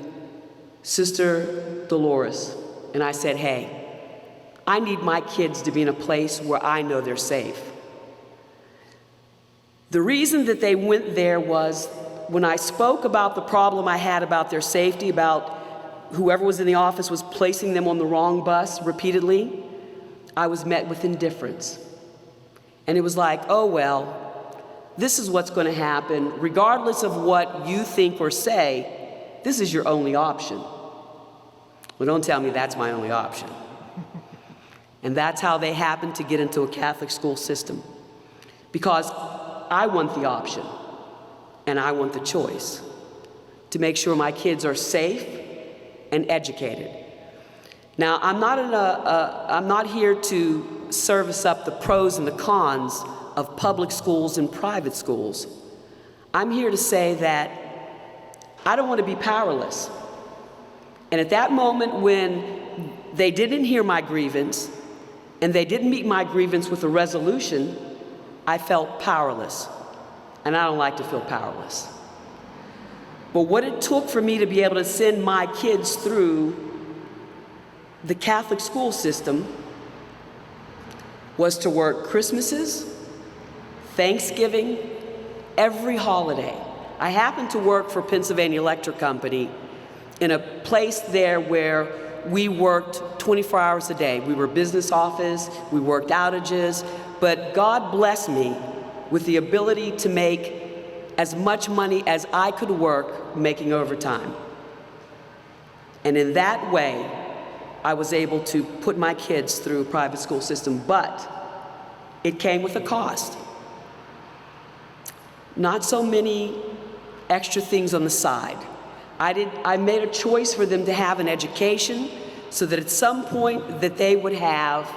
Sister Dolores and I said, hey, I need my kids to be in a place where I know they're safe. The reason that they went there was when I spoke about the problem I had about their safety, about whoever was in the office was placing them on the wrong bus repeatedly, I was met with indifference. And it was like, oh, well, this is what's going to happen. Regardless of what you think or say, this is your only option. Well, don't tell me that's my only option. And that's how they happened to get into a Catholic school system. Because I want the option, and I want the choice to make sure my kids are safe and educated. Now, I'm not here to service up the pros and the cons of public schools and private schools. I'm here to say that I don't want to be powerless. And at that moment when they didn't hear my grievance and they didn't meet my grievance with a resolution, I felt powerless. And I don't like to feel powerless. But what it took for me to be able to send my kids through the Catholic school system was to work Christmases, Thanksgiving, every holiday. I happened to work for Pennsylvania Electric Company in a place there where we worked 24 hours a day. We were business office, we worked outages, but God blessed me with the ability to make as much money as I could work making overtime. And in that way, I was able to put my kids through a private school system, but it came with a cost. Not so many extra things on the side. I made a choice for them to have an education so that at some point that they would have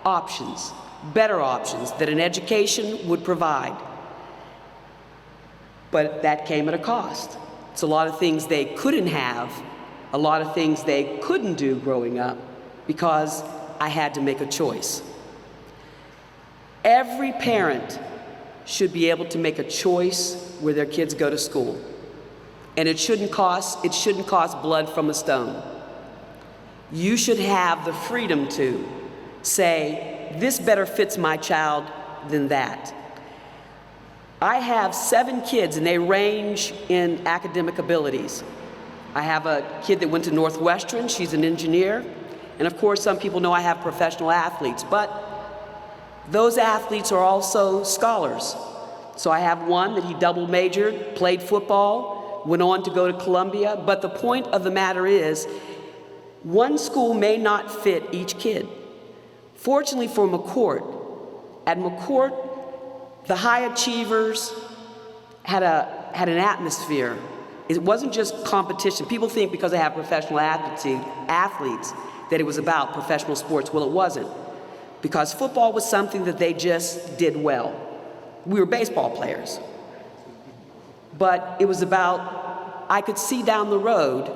options, better options that an education would provide. But that came at a cost. It's a lot of things they couldn't have, a lot of things they couldn't do growing up because I had to make a choice. Every parent should be able to make a choice where their kids go to school. And it shouldn't cost blood from a stone. You should have the freedom to say, this better fits my child than that. I have 7 kids, and they range in academic abilities. I have a kid that went to Northwestern. She's an engineer. And of course, some people know I have professional athletes, but those athletes are also scholars. So I have one that he double majored, played football, went on to go to Columbia. But the point of the matter is, one school may not fit each kid. Fortunately for McCort, at McCort, the high achievers had an atmosphere. It wasn't just competition. People think because they have professional athletes that it was about professional sports. Well, it wasn't. Because football was something that they just did well. We were baseball players. But it was about, I could see down the road,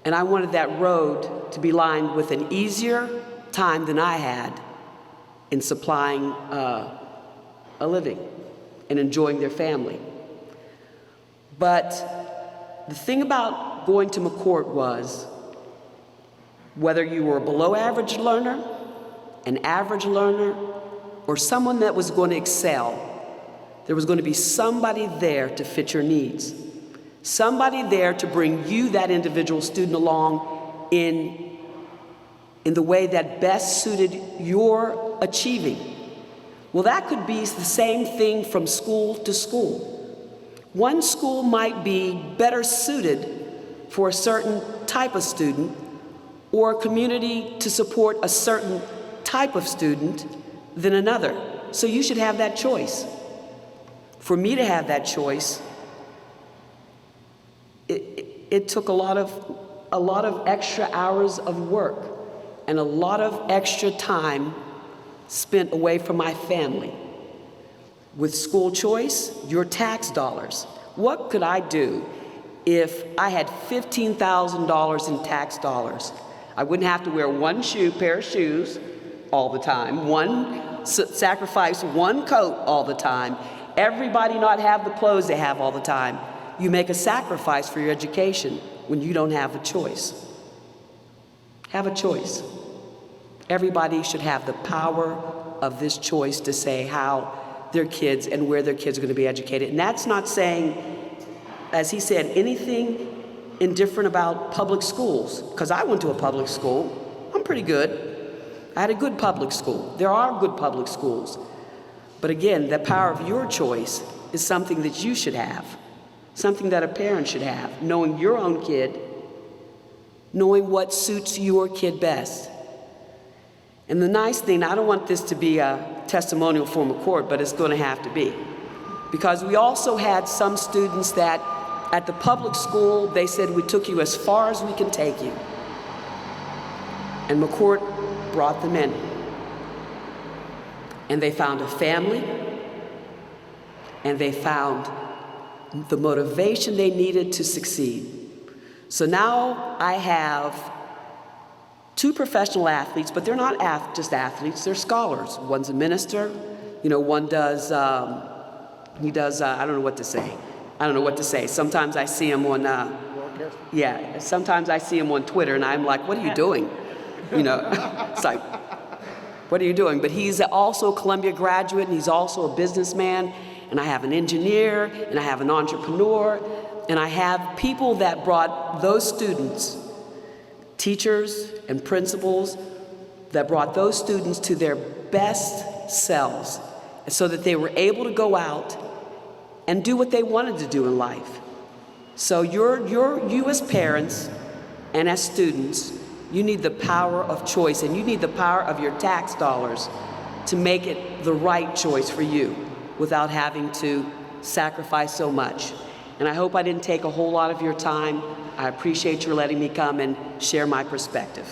and I wanted that road to be lined with an easier time than I had in supplying a living and enjoying their family. But the thing about going to McCort was, whether you were a below average learner, an average learner, or someone that was going to excel, there was going to be somebody there to fit your needs. Somebody there to bring you, that individual student, along in the way that best suited your achieving. Well, that could be the same thing from school to school. One school might be better suited for a certain type of student, or a community to support a certain type of student than another. So you should have that choice. For me to have that choice, it took a lot of extra hours of work and a lot of extra time spent away from my family. With school choice, your tax dollars. What could I do if I had $15,000 in tax dollars? I wouldn't have to wear one pair of shoes all the time, sacrifice one coat all the time, everybody not have the clothes they have all the time. You make a sacrifice for your education when you don't have a choice. Have a choice. Everybody should have the power of this choice to say how their kids and where their kids are going to be educated. And that's not saying, as he said, anything indifferent about public schools, because I went to a public school. I'm pretty good. I had a good public school. There are good public schools. But again, the power of your choice is something that you should have, something that a parent should have, knowing your own kid, knowing what suits your kid best. And the nice thing, I don't want this to be a testimonial for McCort, but it's going to have to be. Because we also had some students that at the public school, they said, we took you as far as we can take you. And McCort brought them in. And they found a family, and they found the motivation they needed to succeed. So now I have 2 professional athletes, but they're not just athletes, they're scholars. One's a minister, one does, I don't know what to say. Sometimes I see him on, sometimes I see him on Twitter, and I'm like, what are you doing? It's like, what are you doing? But he's also a Columbia graduate, and he's also a businessman, and I have an engineer, and I have an entrepreneur, and I have people that brought those students, teachers and principals, that brought those students to their best selves so that they were able to go out and do what they wanted to do in life. So you as parents and as students, you need the power of choice, and you need the power of your tax dollars to make it the right choice for you without having to sacrifice so much. And I hope I didn't take a whole lot of your time. I appreciate your letting me come and share my perspective.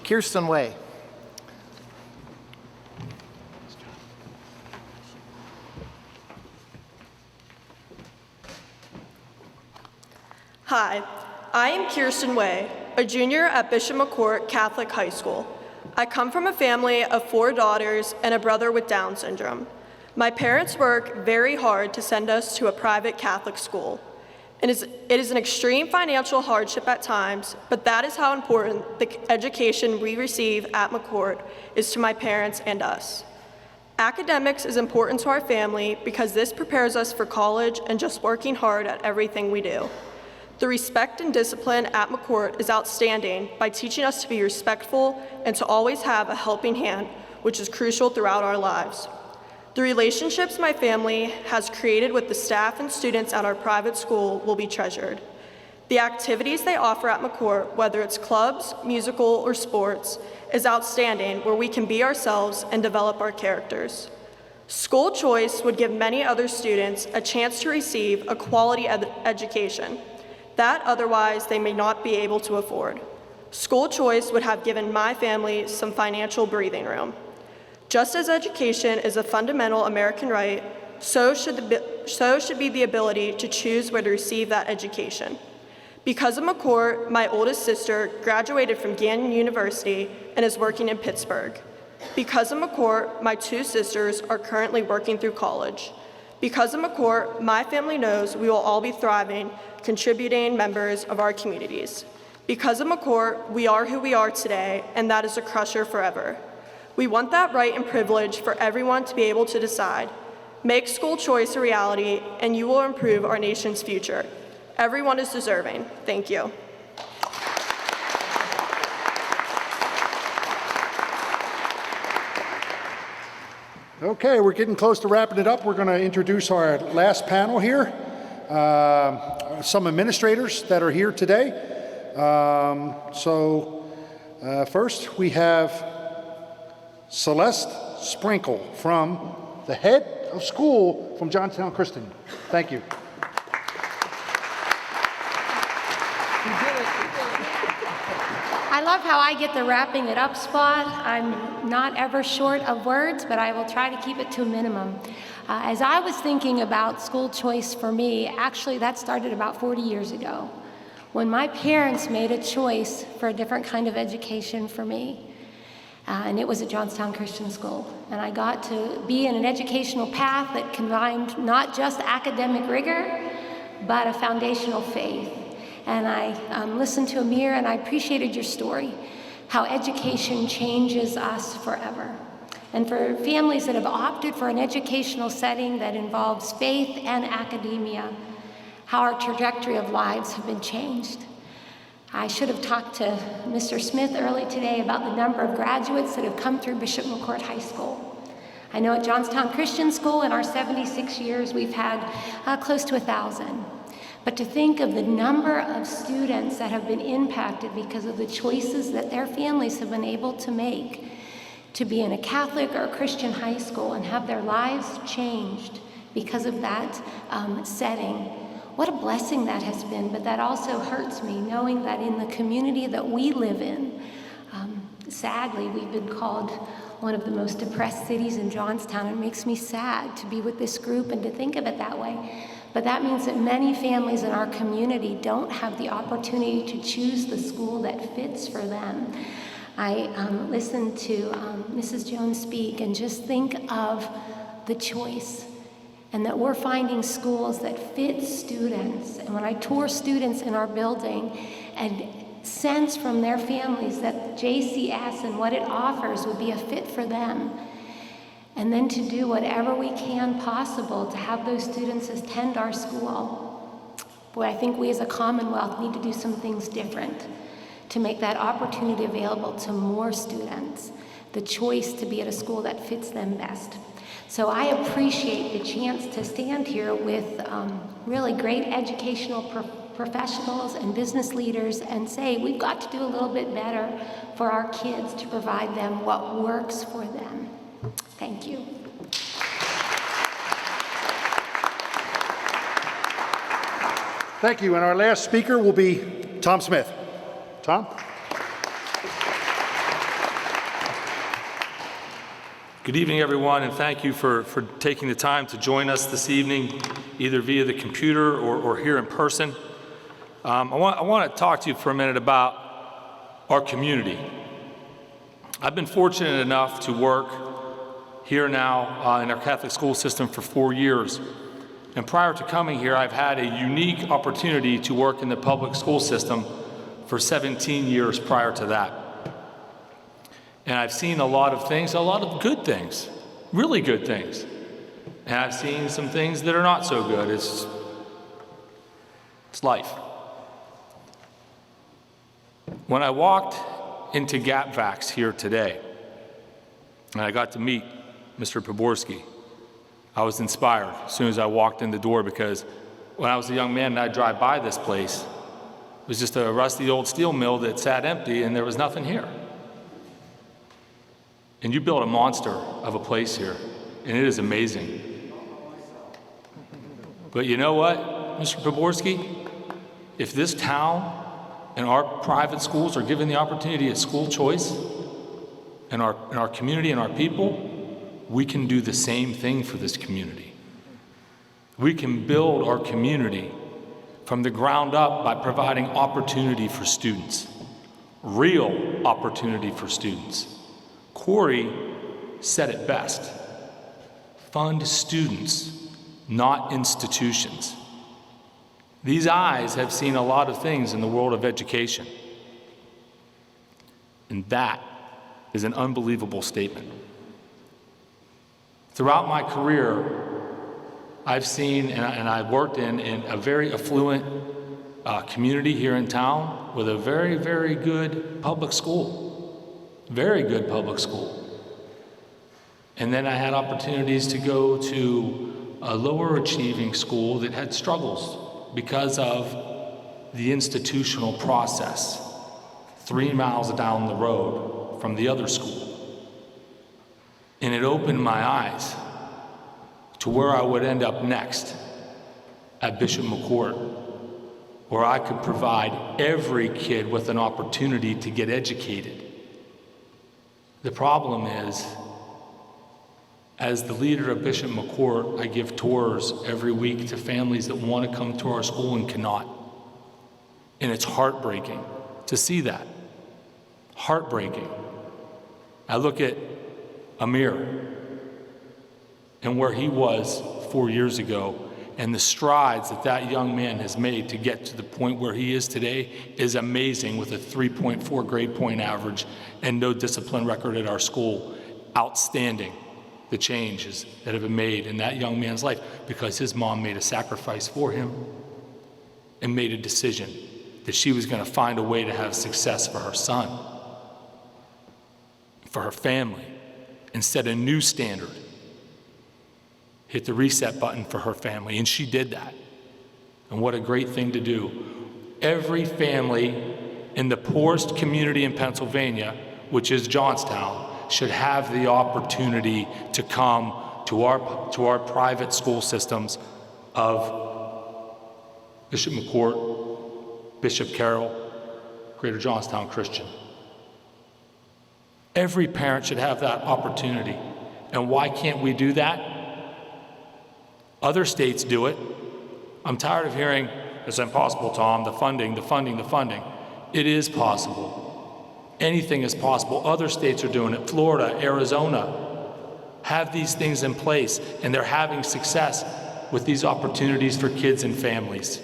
Kirsten Way. Hi, I am Kirsten Way, a junior at Bishop McCort Catholic High School. I come from a family of 4 daughters and a brother with Down syndrome. My parents work very hard to send us to a private Catholic school. It is an extreme financial hardship at times, but that is how important the education we receive at McCort is to my parents and us. Academics is important to our family because this prepares us for college and just working hard at everything we do. The respect and discipline at McCort is outstanding by teaching us to be respectful and to always have a helping hand, which is crucial throughout our lives. The relationships my family has created with the staff and students at our private school will be treasured. The activities they offer at McCort, whether it's clubs, musical, or sports, is outstanding, where we can be ourselves and develop our characters. School choice would give many other students a chance to receive a quality education that otherwise they may not be able to afford. School choice would have given my family some financial breathing room. Just as education is a fundamental American right, so should be the ability to choose where to receive that education. Because of McCort, my oldest sister graduated from Gannon University and is working in Pittsburgh. Because of McCort, my 2 sisters are currently working through college. Because of McCort, my family knows we will all be thriving, contributing members of our communities. Because of McCort, we are who we are today, and that is a crusher forever. We want that right and privilege for everyone to be able to decide. Make school choice a reality, and you will improve our nation's future. Everyone is deserving. Thank you. Okay, we're getting close to wrapping it up. We're going to introduce our last panel here. Some administrators that are here today. First we have Celeste Sprinkle from the head of school from Johnstown Christian. Thank you. I love how I get the wrapping it up spot. I'm not ever short of words, but I will try to keep it to a minimum. As I was thinking about school choice for me, actually that started about 40 years ago, when my parents made a choice for a different kind of education for me. And it was at Johnstown Christian School. And I got to be in an educational path that combined not just academic rigor, but a foundational faith. And I listened to Amir, and I appreciated your story, how education changes us forever. And for families that have opted for an educational setting that involves faith and academia, how our trajectory of lives have been changed. I should have talked to Mr. Smith early today about the number of graduates that have come through Bishop McCort High School. I know at Johnstown Christian School in our 76 years, we've had close to 1,000. But to think of the number of students that have been impacted because of the choices that their families have been able to make to be in a Catholic or a Christian high school and have their lives changed because of that setting. What a blessing that has been, but that also hurts me knowing that in the community that we live in, sadly, we've been called one of the most depressed cities in Johnstown. It makes me sad to be with this group and to think of it that way. But that means that many families in our community don't have the opportunity to choose the school that fits for them. I listened to Mrs. Jones speak and just think of the choice, and that we're finding schools that fit students. And when I tour students in our building and sense from their families that JCS and what it offers would be a fit for them, and then to do whatever we can possible to have those students attend our school. Boy, I think we as a Commonwealth need to do some things different to make that opportunity available to more students, the choice to be at a school that fits them best. So I appreciate the chance to stand here with really great educational professionals and business leaders and say we've got to do a little bit better for our kids to provide them what works for them. Thank you. Thank you. And our last speaker will be Tom Smith. Tom? Good evening, everyone, and thank you for taking the time to join us this evening, either via the computer or here in person. I want to talk to you for a minute about our community. I've been fortunate enough to work here now in our Catholic school system for 4 years. And prior to coming here, I've had a unique opportunity to work in the public school system for 17 years prior to that. And I've seen a lot of things, a lot of good things, really good things. And I've seen some things that are not so good. It's life. When I walked into GapVax here today, and I got to meet Mr. Poborski, I was inspired as soon as I walked in the door, because when I was a young man and I'd drive by this place, it was just a rusty old steel mill that sat empty and there was nothing here. And you built a monster of a place here, and it is amazing. But you know what, Mr. Poborski? If this town and our private schools are given the opportunity at school choice, and our community and our people, we can do the same thing for this community. We can build our community from the ground up by providing opportunity for students, real opportunity for students. Corey said it best: fund students, not institutions. These eyes have seen a lot of things in the world of education, and that is an unbelievable statement. Throughout my career, I've seen, and I've worked in a very affluent community here in town with a very, very good public school. Very good public school. And then I had opportunities to go to a lower achieving school that had struggles because of the institutional process 3 miles down the road from the other school. And it opened my eyes to where I would end up next at Bishop McCort, where I could provide every kid with an opportunity to get educated. The problem is, as the leader of Bishop McCort, I give tours every week to families that want to come to our school and cannot. And it's heartbreaking to see that. Heartbreaking. I look at Amir and where he was 4 years ago, and the strides that that young man has made to get to the point where he is today is amazing, with a 3.4 grade point average and no discipline record at our school. Outstanding, the changes that have been made in that young man's life, because his mom made a sacrifice for him and made a decision that she was going to find a way to have success for her son, for her family, and set a new standard. Hit the reset button for her family, and she did that. And what a great thing to do. Every family in the poorest community in Pennsylvania, which is Johnstown, should have the opportunity to come to our private school systems of Bishop McCort, Bishop Carroll, Greater Johnstown Christian. Every parent should have that opportunity. And why can't we do that? Other states do it. I'm tired of hearing, it's impossible, Tom, the funding. It is possible. Anything is possible. Other states are doing it. Florida, Arizona have these things in place, and they're having success with these opportunities for kids and families.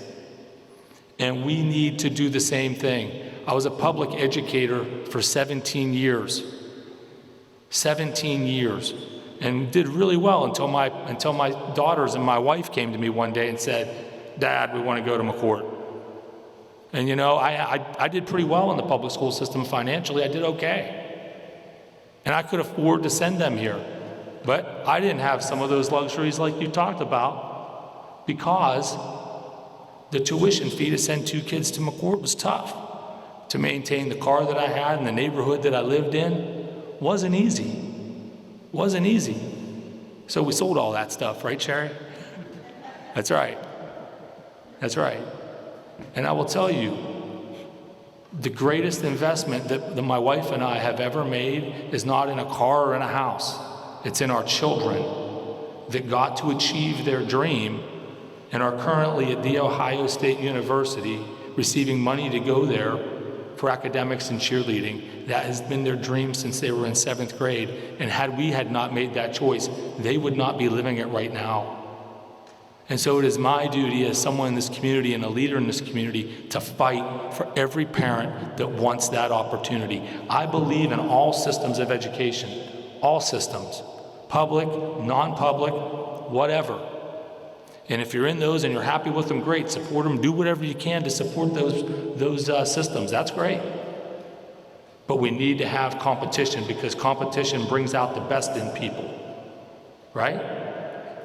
And we need to do the same thing. I was a public educator for 17 years. 17 years. And did really well until my daughters and my wife came to me one day and said, "Dad, we want to go to McCort." And you know, I did pretty well in the public school system financially. I did okay. And I could afford to send them here. But I didn't have some of those luxuries like you talked about, because the tuition fee to send 2 kids to McCort was tough. To maintain the car that I had and the neighborhood that I lived in wasn't easy. Wasn't easy. So we sold all that stuff, right, Sherry? That's right. That's right. And I will tell you, the greatest investment that my wife and I have ever made is not in a car or in a house. It's in our children that got to achieve their dream and are currently at The Ohio State University receiving money to go there for academics and cheerleading. That has been their dream since they were in 7th grade. And had we not made that choice, they would not be living it right now. And so it is my duty as someone in this community and a leader in this community to fight for every parent that wants that opportunity. I believe in all systems of education, all systems, public, non-public, whatever. And if you're in those and you're happy with them, great, support them, do whatever you can to support those systems, that's great. But we need to have competition, because competition brings out the best in people, right?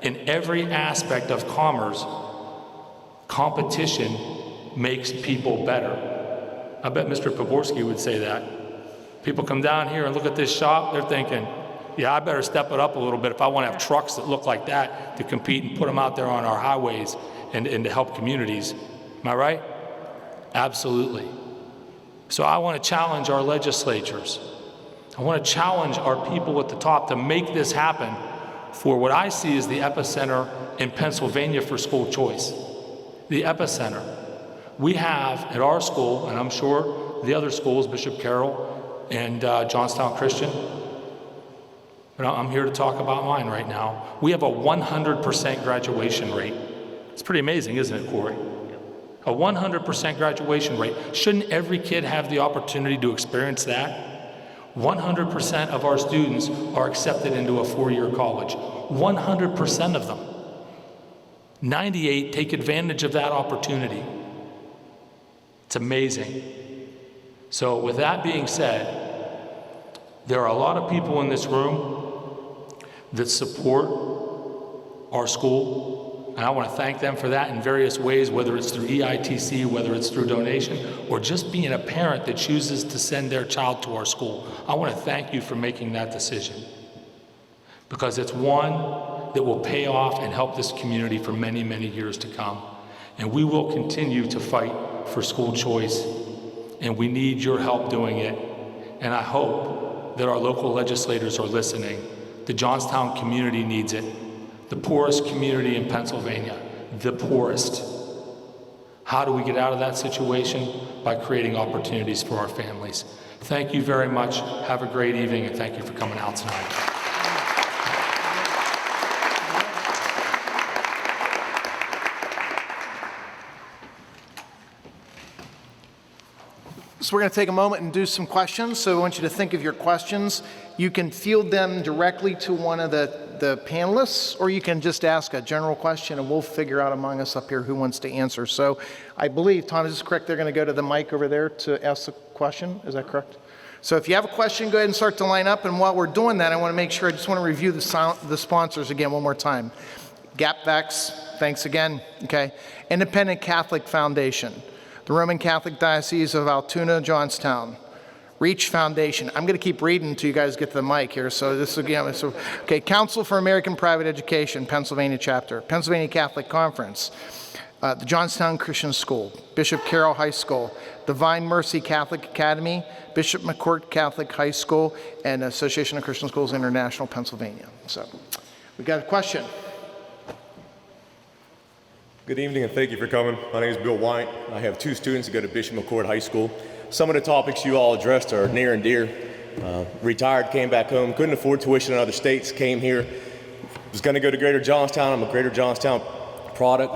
In every aspect of commerce, competition makes people better. I bet Mr. Poborski would say that. People come down here and look at this shop, they're thinking, yeah, I better step it up a little bit if I want to have trucks that look like that to compete and put them out there on our highways and to help communities. Am I right? Absolutely. So I want to challenge our legislatures. I want to challenge our people at the top to make this happen for what I see as the epicenter in Pennsylvania for school choice. The epicenter. We have at our school, and I'm sure the other schools, Bishop Carroll and Johnstown Christian, but I'm here to talk about mine right now. We have a 100% graduation rate. It's pretty amazing, isn't it, Corey? A 100% graduation rate. Shouldn't every kid have the opportunity to experience that? 100% of our students are accepted into a 4-year college. 100% of them. 98 take advantage of that opportunity. It's amazing. So with that being said, there are a lot of people in this room that support our school, and I want to thank them for that in various ways, whether it's through EITC, whether it's through donation, or just being a parent that chooses to send their child to our school. I want to thank you for making that decision, because it's one that will pay off and help this community for many, many years to come. And we will continue to fight for school choice, and we need your help doing it. And I hope that our local legislators are listening. The Johnstown community needs it. The poorest community in Pennsylvania, the poorest. How do we get out of that situation? By creating opportunities for our families. Thank you very much. Have a great evening, and thank you for coming out tonight. So we're going to take a moment and do some questions. So I want you to think of your questions. You can field them directly to one of the panelists, or you can just ask a general question and we'll figure out among us up here who wants to answer. So I believe, Tom, is this correct? They're going to go to the mic over there to ask the question. Is that correct? So if you have a question, go ahead and start to line up. And while we're doing that, I want to make sure, I just want to review the sponsors again one more time. GapVax, thanks again. Okay. Independent Catholic Foundation. The Roman Catholic Diocese of Altoona-Johnstown. Reach Foundation. I'm going to keep reading until you guys get to the mic here. So this again. Okay. Council for American Private Education, Pennsylvania chapter. Pennsylvania Catholic Conference. The Johnstown Christian School. Bishop Carroll High School. Divine Mercy Catholic Academy. Bishop McCort Catholic High School. And Association of Christian Schools International, Pennsylvania. So we got a question. Good evening and thank you for coming. My name is Bill White. I have two students that go to Bishop McCort High School. Some of the topics you all addressed are near and dear. Retired, came back home, couldn't afford tuition in other states, came here. Was going to go to Greater Johnstown. I'm a Greater Johnstown product,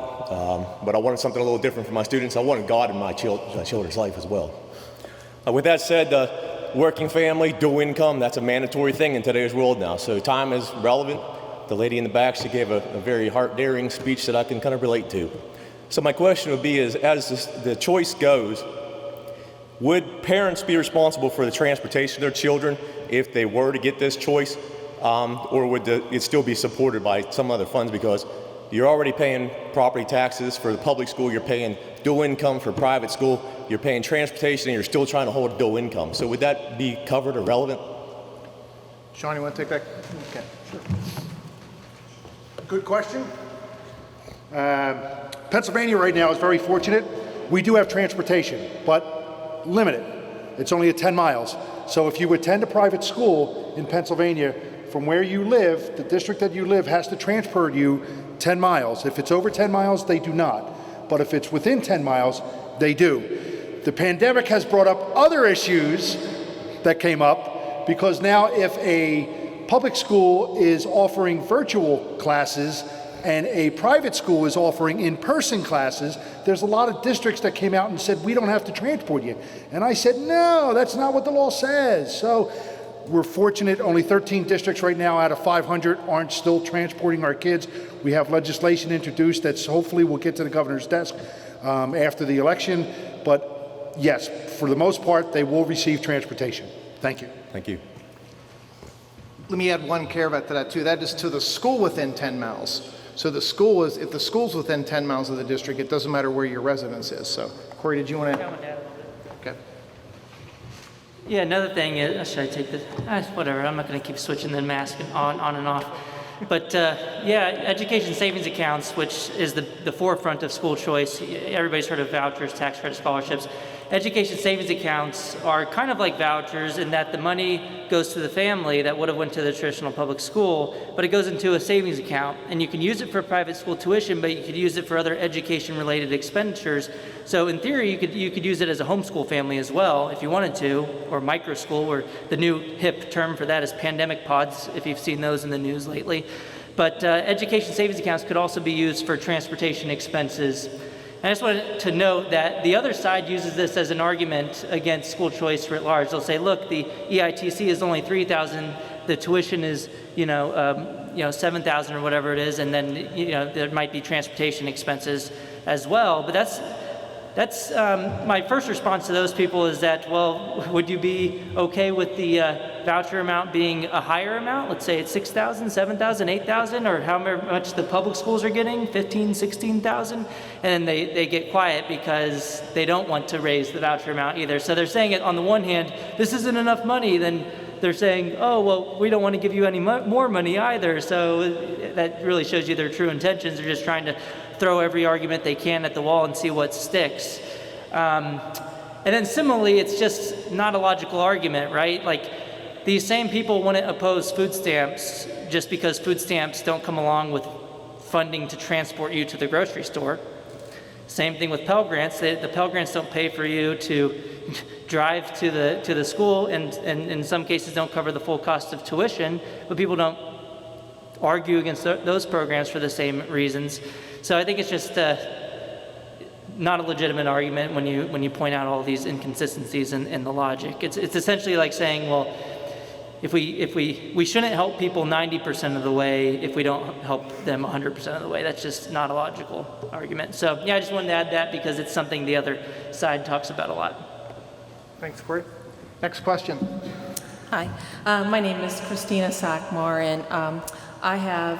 but I wanted something a little different for my students. I wanted God in my children's life as well. With that said, working family, dual income, that's a mandatory thing in today's world now. So time is relevant. The lady in the back, she gave a very heart-daring speech that I can kind of relate to. So my question would be is, as the choice goes, would parents be responsible for the transportation of their children if they were to get this choice, or would it still be supported by some other funds? Because you're already paying property taxes for the public school, you're paying dual income for private school, you're paying transportation, and you're still trying to hold a dual income. So would that be covered or relevant? Sean, you want to take that? Okay, sure. Good question. Pennsylvania right now is very fortunate. We do have transportation, but limited. It's only at 10 miles. So if you attend a private school in Pennsylvania, from where you live, the district that you live has to transport you 10 miles. If it's over 10 miles, they do not. But if it's within 10 miles, they do. The pandemic has brought up other issues that came up, because now if a public school is offering virtual classes and a private school is offering in-person classes, there's a lot of districts that came out and said, we don't have to transport you. And I said, no, that's not what the law says. So we're fortunate, only 13 districts right now out of 500 aren't still transporting our kids. We have legislation introduced that's hopefully will get to the governor's desk after the election. But yes, for the most part, they will receive transportation. Thank you. Thank you. Let me add one caveat to that too. That is to the school within 10 miles. So the school is, if the school's within 10 miles of the district, it doesn't matter where your residence is. So Corey, did you want to? Okay. Yeah, another thing is, should I take this? Whatever, I'm not going to keep switching the mask on and off. But yeah, education savings accounts, which is the forefront of school choice. Everybody's heard of vouchers, tax credit, scholarships. Education savings accounts are kind of like vouchers in that the money goes to the family that would have went to the traditional public school, but it goes into a savings account, and you can use it for private school tuition, but you could use it for other education-related expenditures. So in theory, you could use it as a homeschool family as well if you wanted to, or micro school, or the new hip term for that is pandemic pods, if you've seen those in the news lately. But education savings accounts could also be used for transportation expenses. I just wanted to note that the other side uses this as an argument against school choice writ large. They'll say, look, the EITC is only $3,000, the tuition is, $7,000 or whatever it is, and then, there might be transportation expenses as well. But that's my first response to those people is that, well, would you be okay with the voucher amount being a higher amount? Let's say it's 6,000, 7,000, 8,000, or how much the public schools are getting, 15, 16,000, and they get quiet because they don't want to raise the voucher amount either. So they're saying it on the one hand, this isn't enough money, then they're saying, oh, well, we don't want to give you any more money either. So that really shows you their true intentions. They're just trying to throw every argument they can at the wall and see what sticks. And then similarly, it's just not a logical argument, right? Like, these same people wouldn't oppose food stamps just because food stamps don't come along with funding to transport you to the grocery store. Same thing with Pell Grants. The Pell Grants don't pay for you to drive to the school, and in some cases don't cover the full cost of tuition, but people don't argue against those programs for the same reasons. So I think it's just not a legitimate argument when you point out all these inconsistencies in the logic. It's essentially like saying, well, if we shouldn't help people 90% of the way if we don't help them 100% of the way. That's just not a logical argument. So yeah, I just wanted to add that because it's something the other side talks about a lot. Thanks, Corey. Next question. Hi, my name is Christina Sackmar, and I had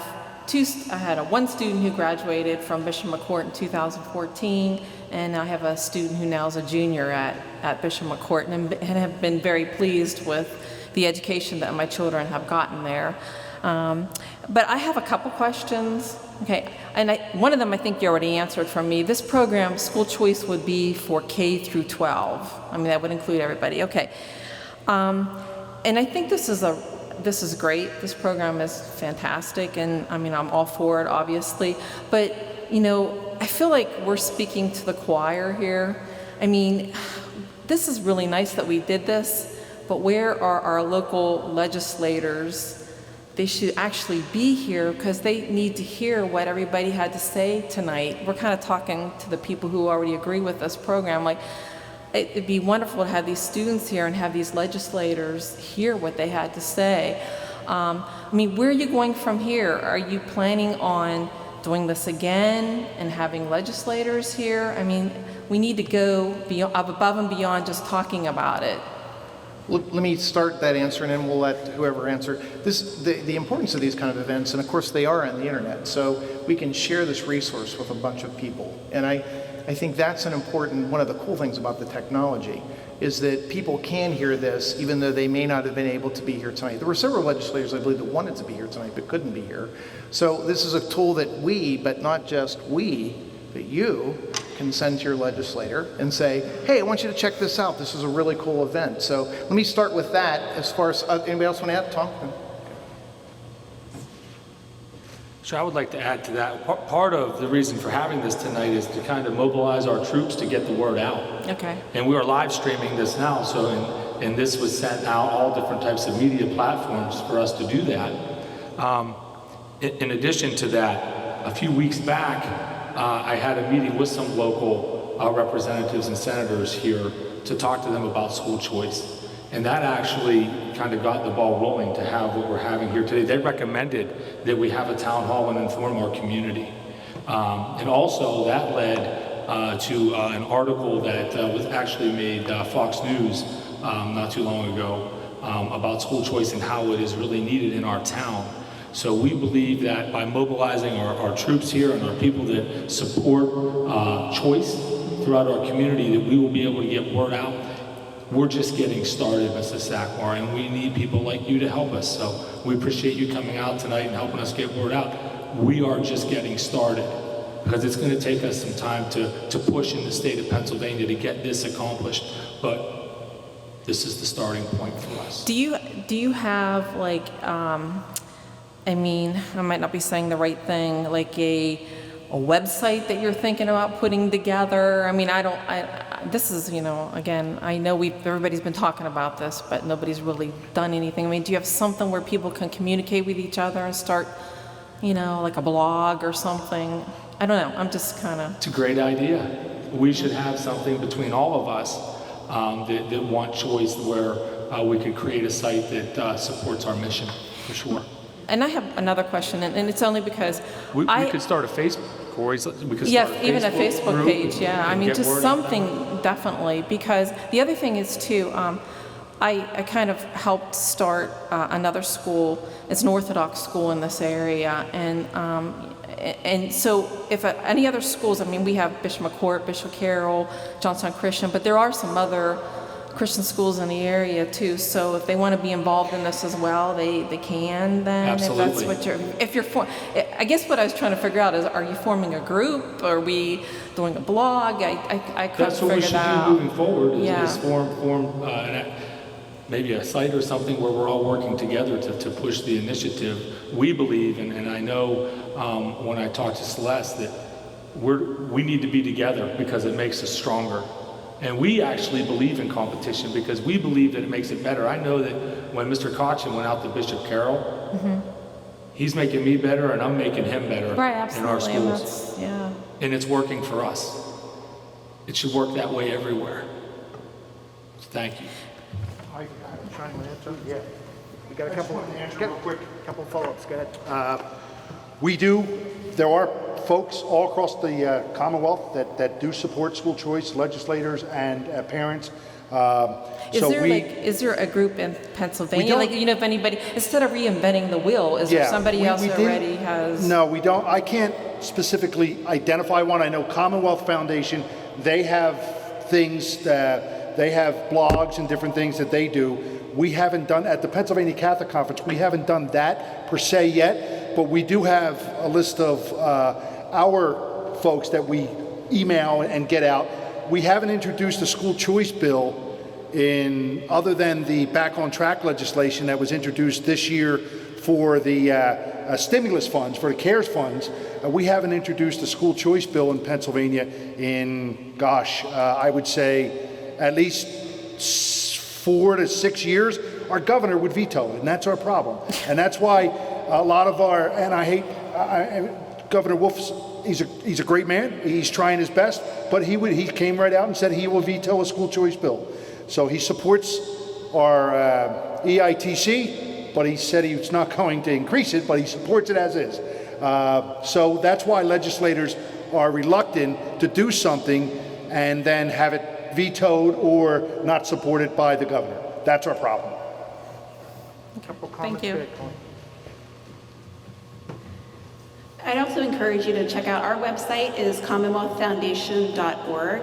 one student who graduated from Bishop McCort in 2014, and I have a student who now is a junior at Bishop McCort, and have been very pleased with the education that my children have gotten there. But I have a couple questions. Okay, and one of them I think you already answered for me. This program, school choice, would be for K through 12. I mean, that would include everybody. Okay, and I think this is great. This program is fantastic, and I mean, I'm all for it, obviously. But you know, I feel like we're speaking to the choir here. I mean, this is really nice that we did this, but where are our local legislators? They should actually be here because they need to hear what everybody had to say tonight. We're kind of talking to the people who already agree with this program. Like, it'd be wonderful to have these students here and have these legislators hear what they had to say. I mean, where are you going from here? Are you planning on doing this again and having legislators here? I mean, we need to go above and beyond just talking about it. Let me start that answer, and then we'll let whoever answer. The importance of these kind of events, and of course they are on the internet, so we can share this resource with a bunch of people. And I think that's one of the cool things about the technology, is that people can hear this even though they may not have been able to be here tonight. There were several legislators, I believe, that wanted to be here tonight but couldn't be here. So this is a tool that we, but not just we, but you, can send to your legislator and say, hey, I want you to check this out. This is a really cool event. So let me start with that. As far as, anybody else want to add? Tom? So I would like to add to that. Part of the reason for having this tonight is to kind of mobilize our troops to get the word out. Okay. And we are live streaming this now, so and this was sent out all different types of media platforms for us to do that. In addition to that, a few weeks back, I had a meeting with some local representatives and senators here to talk to them about school choice. And that actually kind of got the ball rolling to have what we're having here today. They recommended that we have a town hall and inform our community. And also that led to an article that was actually made Fox News not too long ago about school choice and how it is really needed in our town. So we believe that by mobilizing our troops here and our people that support choice throughout our community, that we will be able to get word out. We're just getting started, Mrs. Sackmar, and we need people like you to help us. So we appreciate you coming out tonight and helping us get word out. We are just getting started because it's going to take us some time to push in the state of Pennsylvania to get this accomplished. But this is the starting point for us. Do you have like, I mean, I might not be saying the right thing, like a website that you're thinking about putting together? I mean, this is, you know, again, I know everybody's been talking about this, but nobody's really done anything. I mean, do you have something where people can communicate with each other and start, you know, like a blog or something? I don't know, I'm just kind of... It's a great idea. We should have something between all of us that want choice where we could create a site that supports our mission, for sure. And I have another question, and it's only because We could start a Facebook, Corey. We could yeah, start even a Facebook group page, yeah. I and mean, get just word out. something, definitely. Because the other thing is, too, I kind of helped start another school. It's an Orthodox school in this area. And so if any other schools, I mean, we have Bishop McCort, Bishop Carroll, Johnstown Christian, but there are some other Christian schools in the area too. So if they want to be involved in this as well, they can then. Absolutely. If that's what I guess what I was trying to figure out is, are you forming a group? Are we doing a blog? I couldn't That's what we figure should that out. do moving forward, Yeah. is form maybe a site or something where we're all working together to push the initiative. We believe, and I know when I talk to Celeste, that we need to be together because it makes us stronger. And we actually believe in competition because we believe that it makes it better. I know that when Mr. Cochin went out to Bishop Carroll, he's making me better and I'm making him better Right, in our absolutely. And schools. that's, And it's working for us. It should work that way everywhere. So thank you. I'm trying to answer. Yeah. We got a couple. Couple follow-ups. Go ahead. There are folks all across the Commonwealth that do support school choice, legislators and parents. Is there a group in Pennsylvania? don't- Like, if anybody, instead of reinventing the wheel, is there somebody else who already has? No, we don't. I can't specifically identify one. I know Commonwealth Foundation, they have things they have blogs and different things that they do. We haven't done, at the Pennsylvania Catholic Conference, we haven't done that per se yet, but we do have a list of our folks that we email and get out. We haven't introduced a school choice bill other than the Back on Track legislation that was introduced this year for the stimulus funds, for the CARES funds. We haven't introduced a school choice bill in Pennsylvania in, I would say at least 4 to 6 years. Our governor would veto it, and that's our problem. And that's why a lot of Governor Wolf, he's a great man. He's trying his best, but he came right out and said he will veto a school choice bill. So he supports our EITC, but he said he's not going to increase it, but he supports it as is. So that's why legislators are reluctant to do something and then have it vetoed or not supported by the governor. That's our problem. Thank you. I'd also encourage you to check out our website is commonwealthfoundation.org.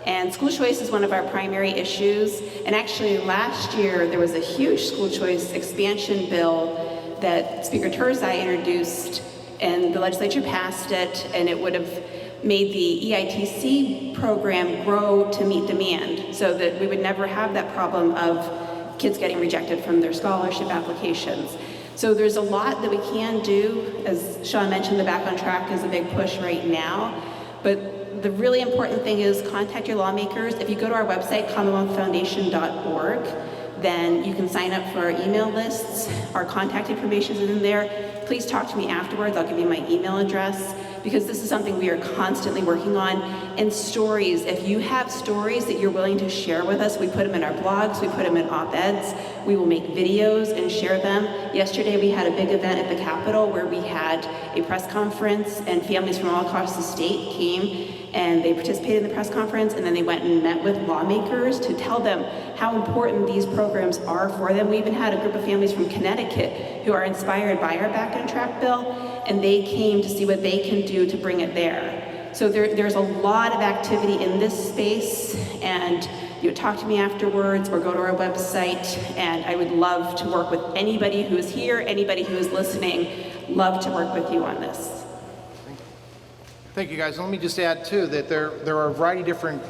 And school choice is one of our primary issues. And actually last year there was a huge school choice expansion bill that Speaker Turzai introduced, and the legislature passed it, and it would have made the EITC program grow to meet demand so that we would never have that problem of kids getting rejected from their scholarship applications. So there's a lot that we can do. As Sean mentioned, the Back on Track is a big push right now. But the really important thing is contact your lawmakers. If you go to our website, commonwealthfoundation.org, then you can sign up for our email lists. Our contact information is in there. Please talk to me afterwards. I'll give you my email address, because this is something we are constantly working on. And stories, if you have stories that you're willing to share with us, we put them in our blogs, we put them in op-eds, we will make videos and share them. Yesterday we had a big event at the Capitol where we had a press conference, and families from all across the state came and they participated in the press conference, and then they went and met with lawmakers to tell them how important these programs are for them. We even had a group of families from Connecticut who are inspired by our Back on Track bill, and they came to see what they can do to bring it there. So there's a lot of activity in this space, and you would talk to me afterwards or go to our website, and I would love to work with anybody who is here, anybody who is listening. Love to work with you on this. Thank you, guys. Let me just add, too, that there are a variety of different,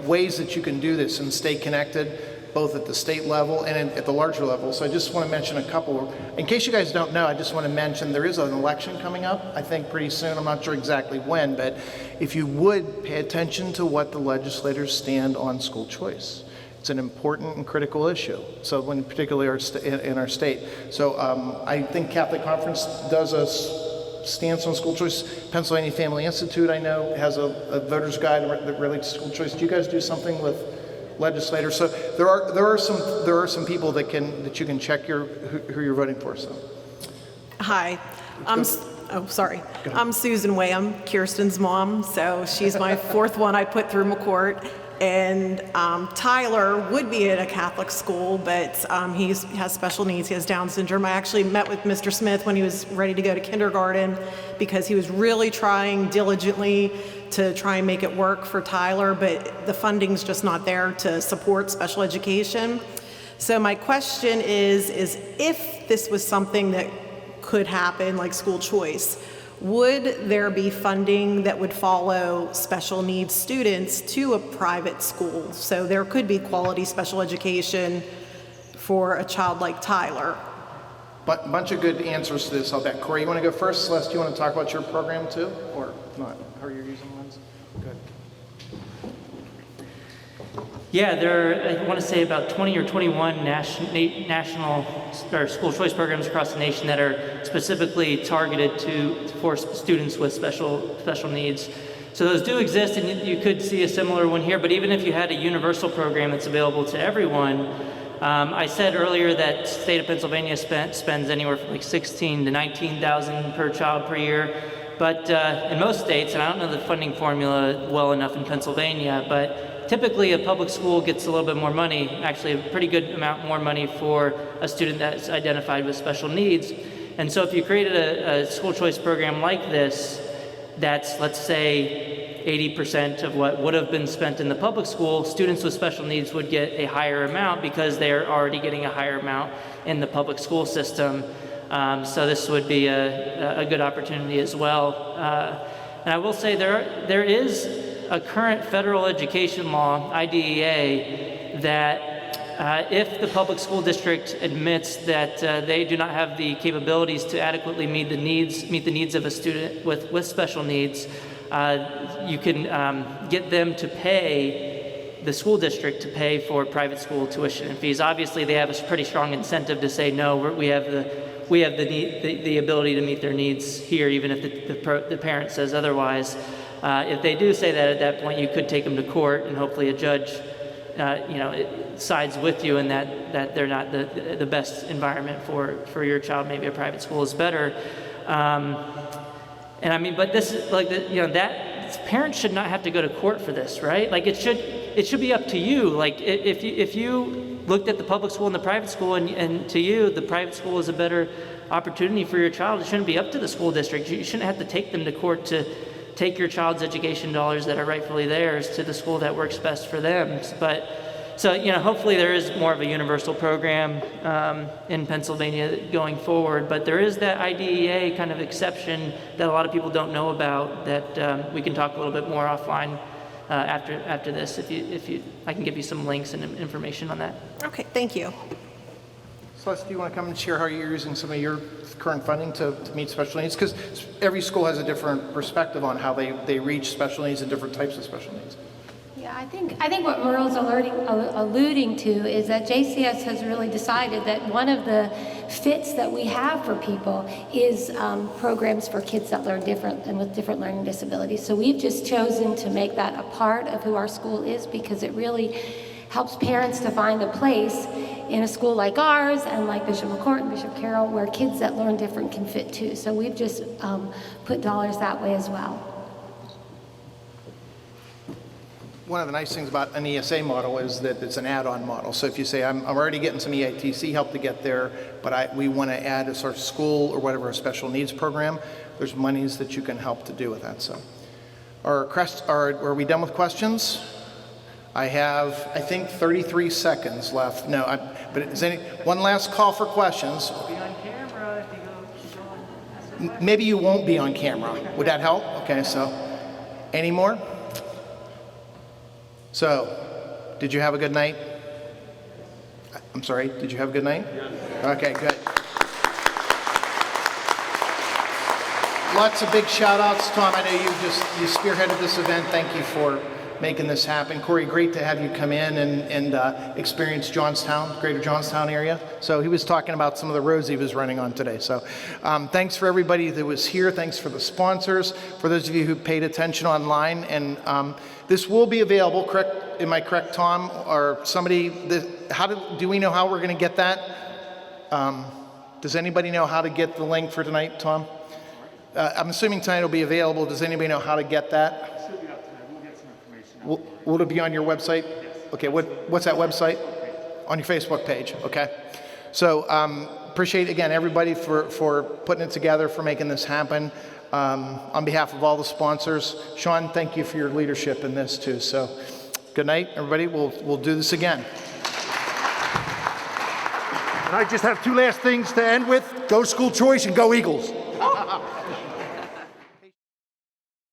ways that you can do this and stay connected, both at the state level and at the larger level. So I just want to mention a couple. In case you guys don't know, I just want to mention there is an election coming up, I think pretty soon. I'm not sure exactly when, but if you would pay attention to what the legislators stand on school choice. It's an important and critical issue, so when particularly in our state. So I think Catholic Conference does a stance on school choice. Pennsylvania Family Institute, I know, has a voter's guide that relates to school choice. Do you guys do something with legislators? So there are some people that you can check who you're voting for. So Hi. I'm Susan Way. I'm Kirsten's mom, so she's my fourth one I put through McCort. And Tyler would be at a Catholic school, but he has special needs. He has Down syndrome. I actually met with Mr. Smith when he was ready to go to kindergarten because he was really trying diligently to try and make it work for Tyler, but the funding's just not there to support special education. So my question is if this was something that could happen, like school choice, would there be funding that would follow special needs students to a private school? So there could be quality special education for a child like Tyler. But bunch of good answers to this, I'll bet. Corey, you want to go first? Celeste, you want to talk about your program too? Or not? How are you using ones? Good. Yeah, there, I want to say about 20 or 21 national or school choice programs across the nation that are specifically targeted for students with special needs. So those do exist, and you could see a similar one here, but even if you had a universal program that's available to everyone, I said earlier that the state of Pennsylvania spends anywhere from like $16,000 to $19,000 per child per year. But in most states, and I don't know the funding formula well enough in Pennsylvania, but typically a public school gets a little bit more money, actually a pretty good amount more money for a student that's identified with special needs. And so if you created a school choice program like this, that's, let's say, 80% of what would have been spent in the public school, students with special needs would get a higher amount because they're already getting a higher amount in the public school system. So this would be a good opportunity as well. And I will say there is a current federal education law, IDEA, that if the public school district admits that they do not have the capabilities to adequately meet the needs of a student with special needs, you can get them to pay, the school district to pay for private school tuition and fees. Obviously, they have a pretty strong incentive to say, no, we have the ability to meet their needs here, even if the parent says otherwise. If they do say that at that point, you could take them to court, and hopefully a judge sides with you in that they're not the best environment for your child. Maybe a private school is better. And I mean, but this is like that parents should not have to go to court for this, right? Like it should be up to you. Like if you looked at the public school and the private school, and to you the private school is a better opportunity for your child, it shouldn't be up to the school district. You shouldn't have to take them to court to take your child's education dollars that are rightfully theirs to the school that works best for them. But so hopefully there is more of a universal program in Pennsylvania going forward. But there is that IDEA kind of exception that a lot of people don't know about that we can talk a little bit more offline after this. I can give you some links and information on that. Okay, thank you. Celeste, do you want to come and share how you're using some of your current funding to meet special needs? Because every school has a different perspective on how they reach special needs and different types of special needs. Yeah, I think what Merle's alluding to is that JCS has really decided that one of the fits that we have for people is programs for kids that learn different and with different learning disabilities. So we've just chosen to make that a part of who our school is because it really helps parents to find a place in a school like ours and like Bishop McCort and Bishop Carroll where kids that learn different can fit too. So we've just put dollars that way as well. One of the nice things about an ESA model is that it's an add-on model. So if you say, I'm already getting some EITC help to get there, but we want to add a sort of school or whatever, a special needs program, there's monies that you can help to do with that. So are we done with questions? I have, I think, 33 seconds left. No, but is one last call for questions? Be on camera if you go. Maybe you won't be on camera. Would that help? Okay, so any more? So, did you have a good night? I'm sorry, did you have a good night? Yes. Okay, good. Lots of big shout outs, Tom. I know you spearheaded this event. Thank you for making this happen. Corey, great to have you come in and experience Johnstown, greater Johnstown area. So he was talking about some of the roads he was running on today. So thanks for everybody that was here. Thanks for the sponsors, for those of you who paid attention online. And this will be available, correct? Am I correct, Tom? Or somebody, do we know how we're going to get that? Does anybody know how to get the link for tonight, Tom? I'm assuming tonight will be available. Does anybody know how to get that? It should be up tonight. We'll get some information. Will it be on your website? Yes. Okay, what's that website? On your Facebook page, okay. So appreciate, again, everybody for putting it together, for making this happen. On behalf of all the sponsors, Sean, thank you for your leadership in this too. So good night, everybody. We'll do this again. And I just have two last things to end with. Go school choice and go Eagles.